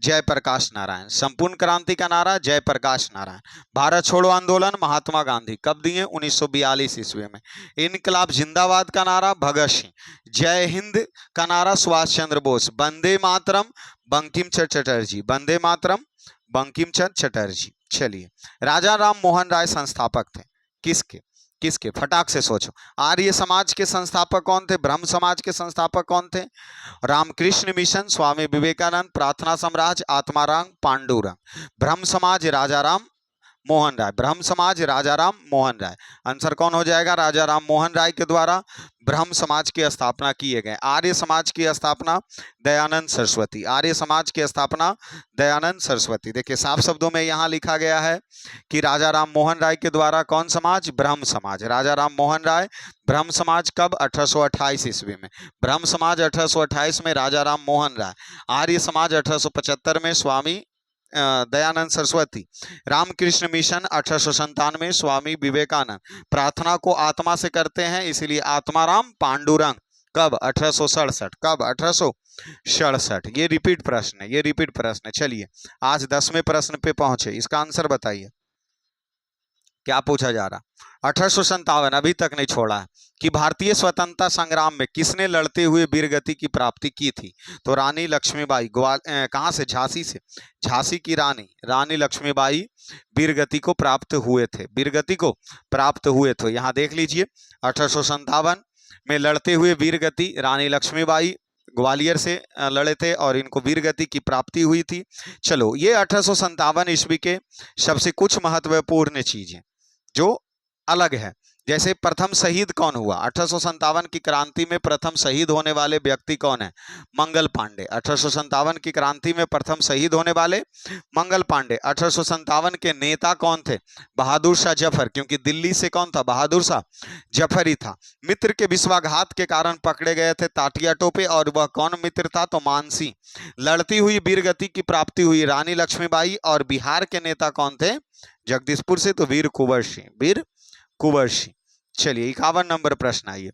जयप्रकाश नारायण, संपूर्ण क्रांति का नारा जयप्रकाश नारायण। भारत छोड़ो आंदोलन महात्मा गांधी कब दिए? 1942 ईस्वी में। इनकलाब जिंदाबाद का नारा भगत सिंह, जय हिंद का नारा सुभाष चंद्र बोस, वंदे मातरम बंकिम चंद्र चटर्जी, वंदे मातरम बंकिम चंद्र चटर्जी। चलिए राजा राम मोहन राय संस्थापक थे किसके? किसके? फटाक से सोचो। आर्य समाज के संस्थापक कौन थे? ब्रह्म समाज के संस्थापक कौन थे? रामकृष्ण मिशन, स्वामी विवेकानंद, प्रार्थना साम्राज्य, आत्माराम, पांडुरंग। ब्रह्म समाज राजा राम मोहन राय, ब्रह्म समाज राजा राम मोहन राय। आंसर कौन हो जाएगा? राजा राम मोहन राय के द्वारा ब्रह्म समाज की स्थापना किए गए। आर्य समाज की स्थापना दयानंद सरस्वती, आर्य समाज की स्थापना दयानंद सरस्वती। देखिए साफ शब्दों में यहाँ लिखा गया है कि राजा राम मोहन राय के द्वारा कौन समाज? ब्रह्म समाज। राजा राम मोहन राय ब्रह्म समाज कब? 1828 ईस्वी में। ब्रह्म समाज 1828 में राजा राम मोहन राय, आर्य समाज 1875 में स्वामी दयानंद सरस्वती, रामकृष्ण मिशन 1897 स्वामी विवेकानंद, प्रार्थना को आत्मा से करते हैं इसलिए आत्माराम पांडुरंग कब? 1867। कब? 1867। ये रिपीट प्रश्न है, ये रिपीट प्रश्न है। चलिए आज 10वें प्रश्न पे पहुंचे, इसका आंसर बताइए क्या पूछा जा रहा। 1857 अभी तक नहीं छोड़ा है कि भारतीय स्वतंत्रता संग्राम में किसने लड़ते हुए वीरगति की प्राप्ति की थी? तो रानी लक्ष्मीबाई। कहाँ से? झांसी से। झांसी की रानी रानी लक्ष्मीबाई वीरगति को प्राप्त हुए थे, वीरगति को प्राप्त हुए थे। यहाँ देख लीजिए 1857 में लड़ते हुए वीरगति रानी लक्ष्मीबाई ग्वालियर से लड़े थे और इनको वीरगति की प्राप्ति हुई थी। चलो ये 1857 ईस्वी के सबसे कुछ महत्वपूर्ण चीजें जो अलग है। जैसे प्रथम शहीद कौन हुआ? 1857 की क्रांति में प्रथम शहीद होने वाले व्यक्ति कौन है? मंगल पांडे। 1857 की क्रांति में प्रथम शहीद होने वाले मंगल पांडे। 1857 के नेता कौन थे? बहादुर शाह जफर, क्योंकि दिल्ली से कौन था? बहादुर शाह जफर ही था। मित्र के विश्वासघात के कारण पकड़े गए थे तात्या टोपे, और वह कौन मित्र था? तो मानसिंह। लड़ती हुई वीरगति की प्राप्ति हुई रानी लक्ष्मीबाई, और बिहार के नेता कौन थे? जगदीशपुर से तो वीर कुंवर सिंह, वीर कुंवर सिंह। चलिए 51 नंबर प्रश्न आइए।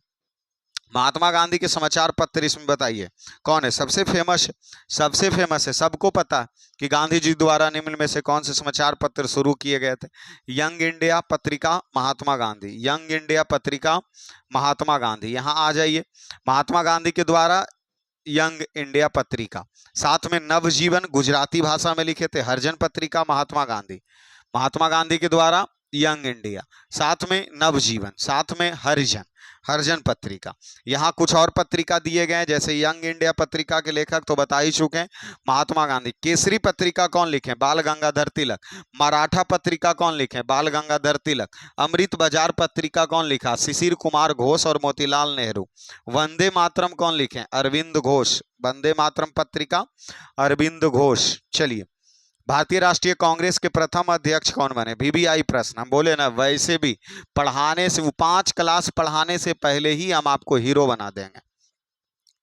महात्मा गांधी के समाचार पत्र इसमें बताइए कौन है सबसे फेमस? सबसे फेमस है, सबको पता है कि गांधी जी द्वारा निम्न में से कौन से समाचार पत्र शुरू किए गए थे? यंग इंडिया पत्रिका, महात्मा गांधी, यंग इंडिया पत्रिका, महात्मा गांधी। यहाँ आ जाइए, महात्मा गांधी के द्वारा यंग इंडिया पत्रिका, साथ में नवजीवन गुजराती भाषा में लिखे थे, हरिजन पत्रिका, महात्मा गांधी, महात्मा गांधी के द्वारा यंग इंडिया, साथ में नवजीवन, साथ में हरिजन, हरिजन पत्रिका। यहाँ कुछ और पत्रिका दिए गए हैं, जैसे यंग इंडिया पत्रिका के लेखक तो बता ही चुके हैं महात्मा गांधी। केसरी पत्रिका कौन लिखे? बाल गंगाधर तिलक। मराठा पत्रिका कौन लिखे? बाल गंगाधर तिलक। अमृत बाजार पत्रिका कौन लिखा? शिशिर कुमार घोष और मोतीलाल नेहरू। वंदे मातरम कौन लिखे? अरविंद घोष। वंदे मातरम पत्रिका अरविंद घोष। चलिए, भारतीय राष्ट्रीय कांग्रेस के प्रथम अध्यक्ष कौन बने? VVI प्रश्न, हम बोले ना वैसे भी पढ़ाने से, 5 क्लास पढ़ाने से पहले ही हम आपको हीरो बना देंगे।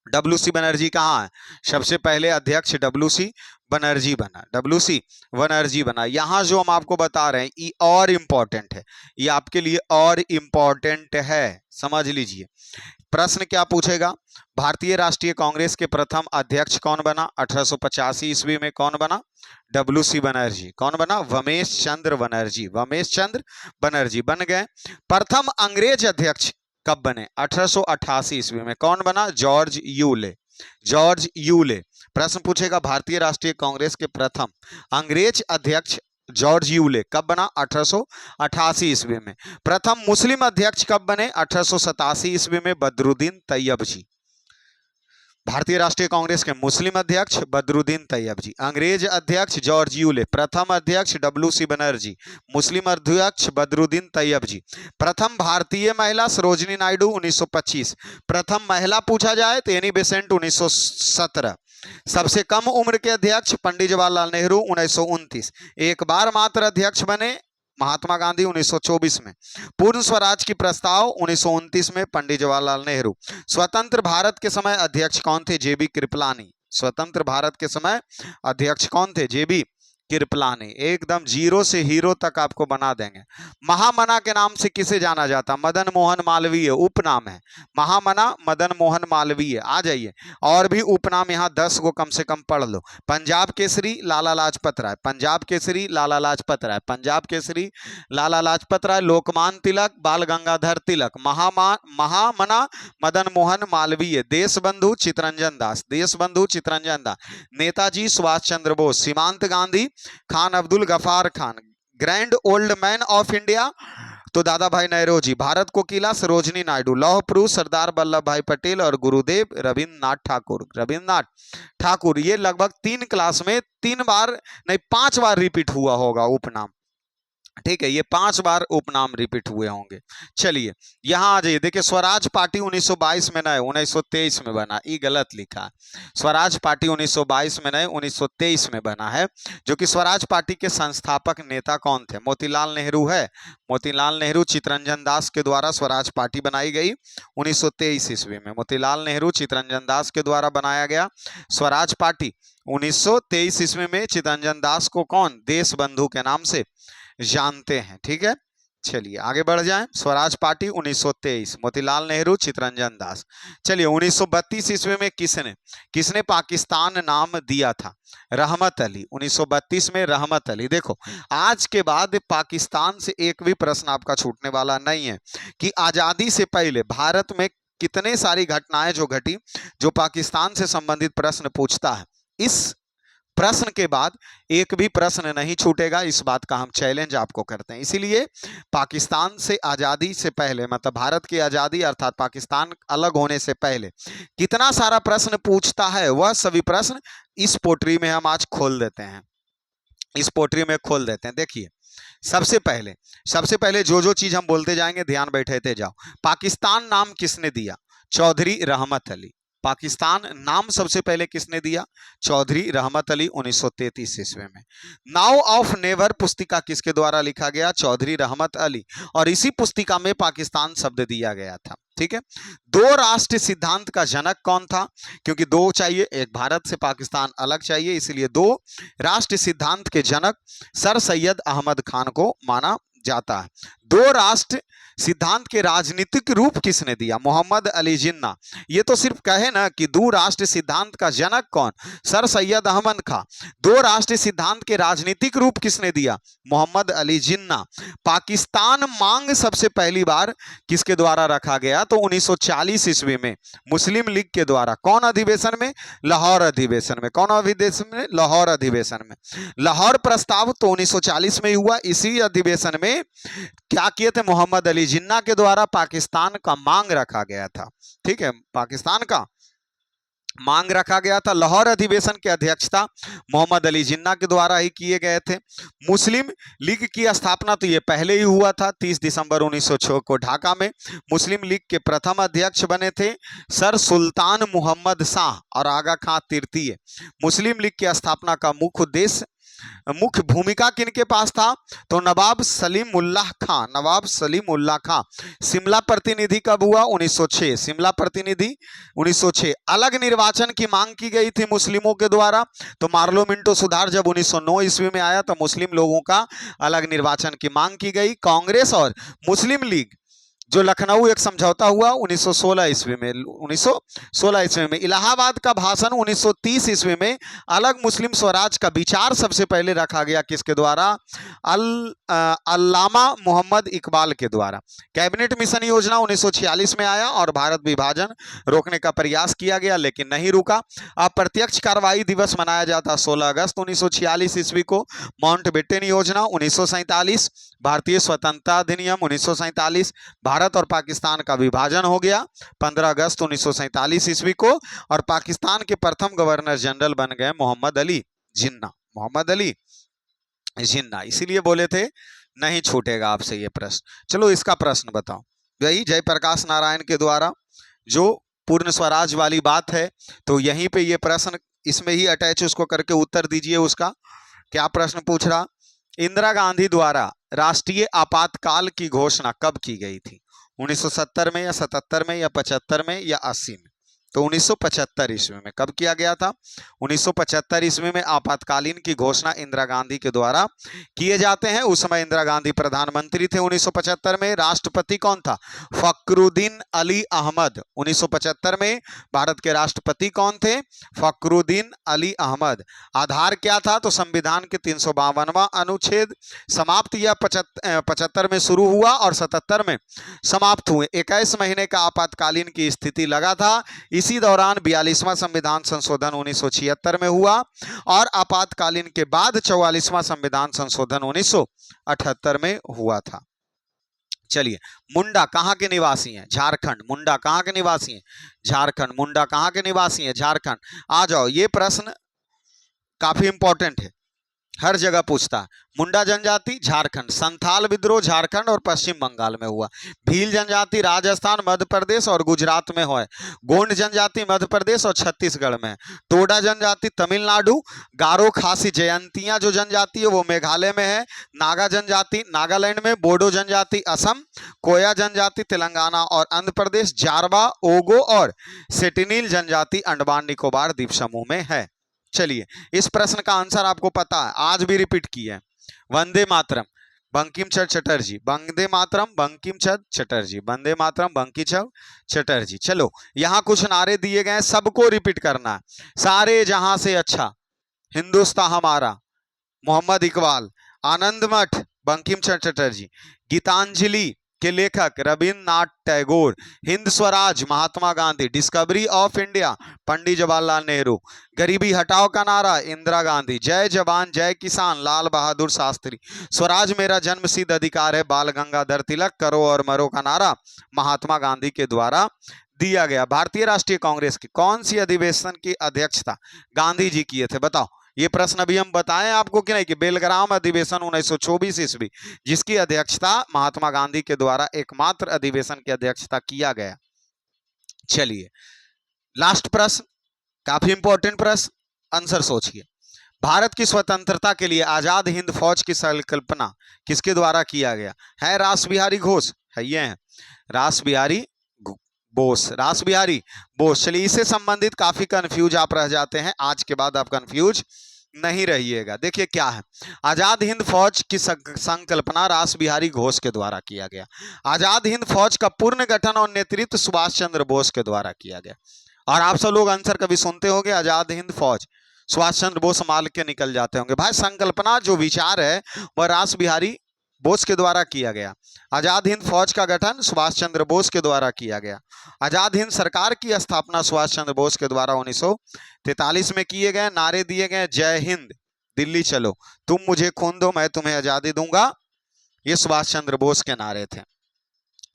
WC बनर्जी कहाँ है? सबसे पहले अध्यक्ष WC बनर्जी बना, WC बनर्जी बना। यहाँ जो हम आपको बता रहे हैं ये और इम्पोर्टेंट है, ये आपके लिए और इम्पोर्टेंट है, समझ लीजिए। प्रश्न क्या पूछेगा? भारतीय राष्ट्रीय कांग्रेस के प्रथम अध्यक्ष कौन बना? 1885 ईस्वी में कौन बना? WC बनर्जी। कौन बना? वमेश चंद्र बनर्जी, वमेश चंद्र बनर्जी बन गए। प्रथम अंग्रेज अध्यक्ष कब बने? 1888 ईस्वी में। कौन बना? George Yule, George Yule. प्रश्न पूछेगा भारतीय राष्ट्रीय कांग्रेस के प्रथम अंग्रेज अध्यक्ष जॉर्ज यूले कब बना? 1888 ईस्वी में। प्रथम मुस्लिम अध्यक्ष कब बने? 1887 ईस्वी में, बदरुद्दीन तैयब जी। भारतीय राष्ट्रीय कांग्रेस के मुस्लिम अध्यक्ष बदरुद्दीन तैयब जी, अंग्रेज अध्यक्ष जॉर्ज यूले, प्रथम अध्यक्ष WC बनर्जी, मुस्लिम अध्यक्ष बदरुद्दीन तैयब जी। प्रथम भारतीय महिला सरोजिनी नायडू 1925। प्रथम महिला पूछा जाए तो एनी बेसेंट 1917। सबसे कम उम्र के अध्यक्ष पंडित जवाहरलाल नेहरू 1929। एक बार मात्र अध्यक्ष बने महात्मा गांधी 1924 में। पूर्ण स्वराज की प्रस्ताव 1929 में, पंडित जवाहरलाल नेहरू। स्वतंत्र भारत के समय अध्यक्ष कौन थे? JB कृपलानी। स्वतंत्र भारत के समय अध्यक्ष कौन थे? JB कृपलानी। एकदम जीरो से हीरो तक आपको बना देंगे। महामना के नाम से किसे जाना जाता? मदन मोहन मालवीय उपनाम है, महामना मदन मोहन मालवीय। आ जाइए, और भी उपनाम यहाँ 10 को कम से कम पढ़ लो। पंजाब केसरी लाला लाजपत राय, पंजाब केसरी लाला लाजपत राय, पंजाब केसरी लाला लाजपत राय। लोकमान तिलक बाल गंगाधर तिलक, महामना मदन मोहन मालवीय। देशबंधु चितरंजन दास, देशबंधु चितरंजन दास। Netaji Subhash Chandra Bose, Seemant Gandhi, Khan Abdul Ghaffar Khan. Grand old man of India तो दादा भाई नौरोजी। भारत को किला सरोजनी नायडू। लौह पुरुष सरदार वल्लभ भाई पटेल और गुरुदेव रविन्द्रनाथ ठाकुर, रविन्द्रनाथ ठाकुर। ये लगभग 3 क्लास में 3 बार नहीं 5 बार रिपीट हुआ होगा उपनाम, ठीक है, ये 5 बार उपनाम रिपीट हुए होंगे। चलिए यहाँ आ जाइए, देखिए स्वराज पार्टी 1922 में नहीं 1923 में बना, ये गलत लिखा है। स्वराज पार्टी 1922 में नहीं 1923 में बना है। जो कि स्वराज पार्टी के संस्थापक नेता कौन थे? मोतीलाल नेहरू है, मोतीलाल नेहरू। चितरंजन दास के द्वारा स्वराज पार्टी बनाई गई 1923 ईस्वी में, मोतीलाल नेहरू चितरंजन दास के द्वारा बनाया गया स्वराज पार्टी 1923 ईस्वी में। चितरंजन दास को कौन देश बंधु के नाम से जानते हैं, ठीक है। चलिए आगे बढ़ जाएं। स्वराज पार्टी 1923, मोतीलाल नेहरू चितरंजन दास। चलिए 1932 ईस्वी में किसने पाकिस्तान नाम दिया था? रहमत अली। 1932 में रहमत अली। देखो आज के बाद पाकिस्तान से एक भी प्रश्न आपका छूटने वाला नहीं है कि आजादी से पहले भारत में कितने सारी घटनाएं जो घटी, जो पाकिस्तान से संबंधित प्रश्न पूछता है। इस प्रश्न के बाद एक भी प्रश्न नहीं छूटेगा, इस बात का हम चैलेंज आपको करते हैं। इसीलिए पाकिस्तान से आज़ादी से पहले, मतलब भारत की आज़ादी अर्थात पाकिस्तान अलग होने से पहले कितना सारा प्रश्न पूछता है, वह सभी प्रश्न इस पोटरी में हम आज खोल देते हैं, इस पोटरी में खोल देते हैं। देखिए सबसे पहले जो चीज हम बोलते जाएंगे ध्यान बैठते जाओ। पाकिस्तान नाम किसने दिया? चौधरी रहमत अली। पाकिस्तान नाम सबसे पहले किसने दिया? चौधरी रहमत अली 1933 ईस्वी में। नाउ ऑफ नेवर पुस्तिका किसके द्वारा लिखा गया? चौधरी रहमत अली। और इसी पुस्तिका में पाकिस्तान शब्द दिया गया था, ठीक है। 2 राष्ट्र सिद्धांत का जनक कौन था? क्योंकि 2 चाहिए, एक भारत से पाकिस्तान अलग चाहिए, इसलिए 2 राष्ट्र सिद्धांत के जनक सर सैयद अहमद खान को माना जाता है। 2 राष्ट्र सिद्धांत के राजनीतिक रूप किसने दिया? मोहम्मद अली जिन्ना। ये तो सिर्फ कहे ना कि दो राष्ट्र सिद्धांत का जनक कौन? सर सैयद अहमद खां। दो राष्ट्र सिद्धांत के राजनीतिक रूप किसने दिया? मोहम्मद अली जिन्ना। पाकिस्तान मांग सबसे पहली बार किसके द्वारा रखा गया? तो 1940 ईस्वी में मुस्लिम लीग के द्वारा। कौन अधिवेशन में? लाहौर अधिवेशन में। कौन अधिवेशन में? लाहौर अधिवेशन में। लाहौर प्रस्ताव तो 1940 में ही हुआ। इसी अधिवेशन में क्या किए थे? मोहम्मद अली जिन्ना के द्वारा पाकिस्तान का मांग रखा गया था। ठीक है, पाकिस्तान का मांग रखा गया था। लाहौर अधिवेशन की अध्यक्षता मोहम्मद अली जिन्ना के द्वारा ही किए गए थे। मुस्लिम लीग की स्थापना तो ये पहले ही हुआ था 30 दिसंबर 1906 को ढाका में। मुस्लिम लीग के प्रथम अध्यक्ष बने थे सर सुल्तान मोहम्मद शाह और आगा खां तृतीय। मुस्लिम लीग की स्थापना का मुख्य उद्देश्य, मुख्य भूमिका किनके पास था? तो नवाब सलीम उल्लाह खां। नवाब सलीम उल्लाह खां। शिमला प्रतिनिधि कब हुआ? 1906। शिमला प्रतिनिधि 1906। अलग निर्वाचन की मांग की गई थी मुस्लिमों के द्वारा। तो मार्लो मिंटो सुधार जब 1909 ईस्वी में आया तो मुस्लिम लोगों का अलग निर्वाचन की मांग की गई। कांग्रेस और मुस्लिम लीग जो लखनऊ एक समझौता हुआ 1916 ईस्वी में। 1916 ईस्वी में इलाहाबाद का भाषण 1930 ईस्वी में अलग मुस्लिम स्वराज का विचार सबसे पहले रखा गया किसके द्वारा? अल्लामा मोहम्मद इकबाल के द्वारा। कैबिनेट मिशन योजना 1946 में आया और भारत विभाजन रोकने का प्रयास किया गया लेकिन नहीं रुका। अप्रत्यक्ष कार्रवाई दिवस मनाया जाता 16 अगस्त 1946 ईस्वी को। माउंटबेटन योजना 1947। भारतीय स्वतंत्रता अधिनियम 1947। भारत और पाकिस्तान का विभाजन हो गया 15 अगस्त 1947 ईस्वी को और पाकिस्तान के प्रथम गवर्नर जनरल बन गए मोहम्मद अली जिन्ना। मोहम्मद अली जिन्ना। इसीलिए बोले थे नहीं छूटेगा आपसे ये प्रश्न। चलो इसका प्रश्न बताओ। वही जयप्रकाश नारायण के द्वारा जो पूर्ण स्वराज वाली बात है, तो यहीं पे ये प्रश्न इसमें ही अटैच उसको करके उत्तर दीजिए। उसका क्या प्रश्न पूछ रहा? इंदिरा गांधी द्वारा राष्ट्रीय आपातकाल की घोषणा कब की गई थी? 1970 में या 77 में या 75 में या 80 में? तो 1975 ईस्वी में। कब किया गया था? 1975 ईस्वी में आपातकालीन की घोषणा इंदिरा गांधी के द्वारा किए जाते हैं। उस समय इंदिरा गांधी प्रधानमंत्री थे 1975 में। राष्ट्रपति कौन था? फखरुद्दीन अली अहमद। 1975 में भारत के राष्ट्रपति कौन थे? फखरुद्दीन अली अहमद। आधार क्या था? तो संविधान के 352वां अनुच्छेद। समाप्त या 75 में शुरू हुआ और 77 में समाप्त हुए। 21 महीने का आपातकालीन की स्थिति लगा था। इसी दौरान 42वां संविधान संशोधन 1976 में हुआ और आपातकालीन के बाद 44वां संविधान संशोधन 1978 में हुआ था। चलिए, मुंडा कहाँ के निवासी हैं? झारखंड। मुंडा कहाँ के निवासी हैं? झारखंड। मुंडा कहाँ के निवासी हैं? झारखंड। आ जाओ, ये प्रश्न काफी इंपॉर्टेंट है, हर जगह पूछता है। मुंडा जनजाति झारखंड। संथाल विद्रोह झारखंड और पश्चिम बंगाल में हुआ। भील जनजाति राजस्थान, मध्य प्रदेश और गुजरात में है। गोंड जनजाति मध्य प्रदेश और छत्तीसगढ़ में है। टोडा जनजाति तमिलनाडु। गारो खासी जयंतियां जो जनजाति है वो मेघालय में है। नागा जनजाति नागालैंड में। बोडो जनजाति असम। कोया जनजाति तेलंगाना और आंध्र प्रदेश। जारवा, ओगो और सेटिनील जनजाति अंडमान निकोबार द्वीप समूह में है। चलिए, इस प्रश्न का आंसर आपको पता है, आज भी रिपीट किया है। वंदे मातरम बंकिम चंद्र चटर्जी। वंदे मातरम बंकिम चंद्र चटर्जी। वंदे मातरम बंकिम चंद्र चटर्जी। चलो, यहां कुछ नारे दिए गए, सबको रिपीट करना है। सारे जहां से अच्छा, हिंदुस्तान हमारा, मोहम्मद इकबाल। आनंद मठ बंकिम चंद्र चटर्जी। गीतांजलि के लेखक Rabindranath Tagore. Hind Swaraj Mahatma Gandhi. Discovery of India Pandit Jawaharlal Nehru. गरीबी हटाओ का नारा इंदिरा गांधी। जय जवान जय किसान लाल बहादुर शास्त्री। स्वराज मेरा जन्मसिद्ध अधिकार है बाल गंगाधर तिलक। करो और मरो का नारा महात्मा गांधी के द्वारा दिया गया। भारतीय राष्ट्रीय कांग्रेस की कौन सी अधिवेशन की अध्यक्षता गांधी जी किए थे? बताओ। ये प्रश्न अभी हम बताएं आपको कि नहीं कि बेलग्राम अधिवेशन 1924 ईस्वी, जिसकी अध्यक्षता महात्मा गांधी के द्वारा एकमात्र अधिवेशन की अध्यक्षता किया गया। चलिए, लास्ट प्रश्न, काफी इंपॉर्टेंट प्रश्न, आंसर सोचिए। भारत की स्वतंत्रता के लिए आजाद हिंद फौज की संकल्पना किसके द्वारा किया गया? है रास बिहारी घोष, है ये है रास बिहारी बोस। रास बिहारी बोस। चलिए, इससे संबंधित काफी कंफ्यूज आप रह जाते हैं, आज के बाद आप कंफ्यूज नहीं रहिएगा। देखिए क्या है, आजाद हिंद फौज की संकल्पना रास बिहारी घोष के द्वारा किया गया। आजाद हिंद फौज का पूर्ण गठन और नेतृत्व सुभाष चंद्र बोस के द्वारा किया गया। और आप सब लोग आंसर कभी सुनते होंगे आजाद हिंद फौज, सुभाष चंद्र बोस माल के निकल जाते होंगे। भाई संकल्पना जो विचार है वह रास बिहारी बोस के द्वारा किया गया। आजाद हिंद फौज का गठन सुभाष चंद्र बोस के द्वारा किया गया। आजाद हिंद सरकार की स्थापना सुभाष चंद्र बोस के द्वारा 1943 में किए गए। नारे दिए गए जय हिंद, दिल्ली चलो, तुम मुझे खून दो मैं तुम्हें आजादी दूंगा, ये सुभाष चंद्र बोस के नारे थे।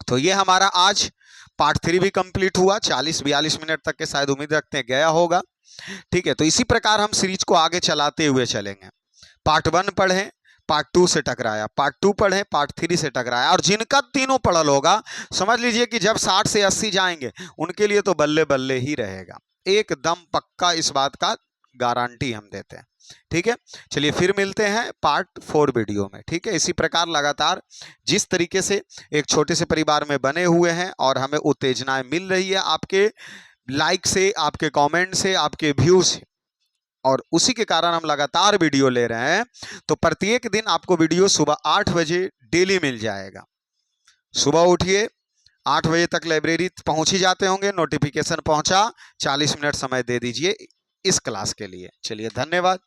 तो ये हमारा आज पार्ट 3 भी कंप्लीट हुआ। 40-42 मिनट तक के शायद उम्मीद रखते हैं गया होगा। ठीक है, तो इसी प्रकार हम सीरीज को आगे चलाते हुए चलेंगे। पार्ट 1 पढ़े, पार्ट 2 से टकराया, पार्ट 2 पढ़े, पार्ट 3 से टकराया। और जिनका तीनों पढ़ल होगा समझ लीजिए कि जब 60 से 80 जाएंगे उनके लिए तो बल्ले बल्ले ही रहेगा, एकदम पक्का, इस बात का गारंटी हम देते हैं। ठीक है, चलिए फिर मिलते हैं पार्ट 4 वीडियो में। ठीक है, इसी प्रकार लगातार जिस तरीके से एक छोटे से परिवार में बने हुए हैं और हमें उत्तेजनाएं मिल रही है आपके लाइक से, आपके कमेंट से, आपके व्यू से, और उसी के कारण हम लगातार वीडियो ले रहे हैं। तो प्रत्येक दिन आपको वीडियो सुबह 8 बजे डेली मिल जाएगा। सुबह उठिए, 8 बजे तक लाइब्रेरी पहुंच ही जाते होंगे, नोटिफिकेशन पहुंचा, 40 मिनट समय दे दीजिए इस क्लास के लिए। चलिए धन्यवाद।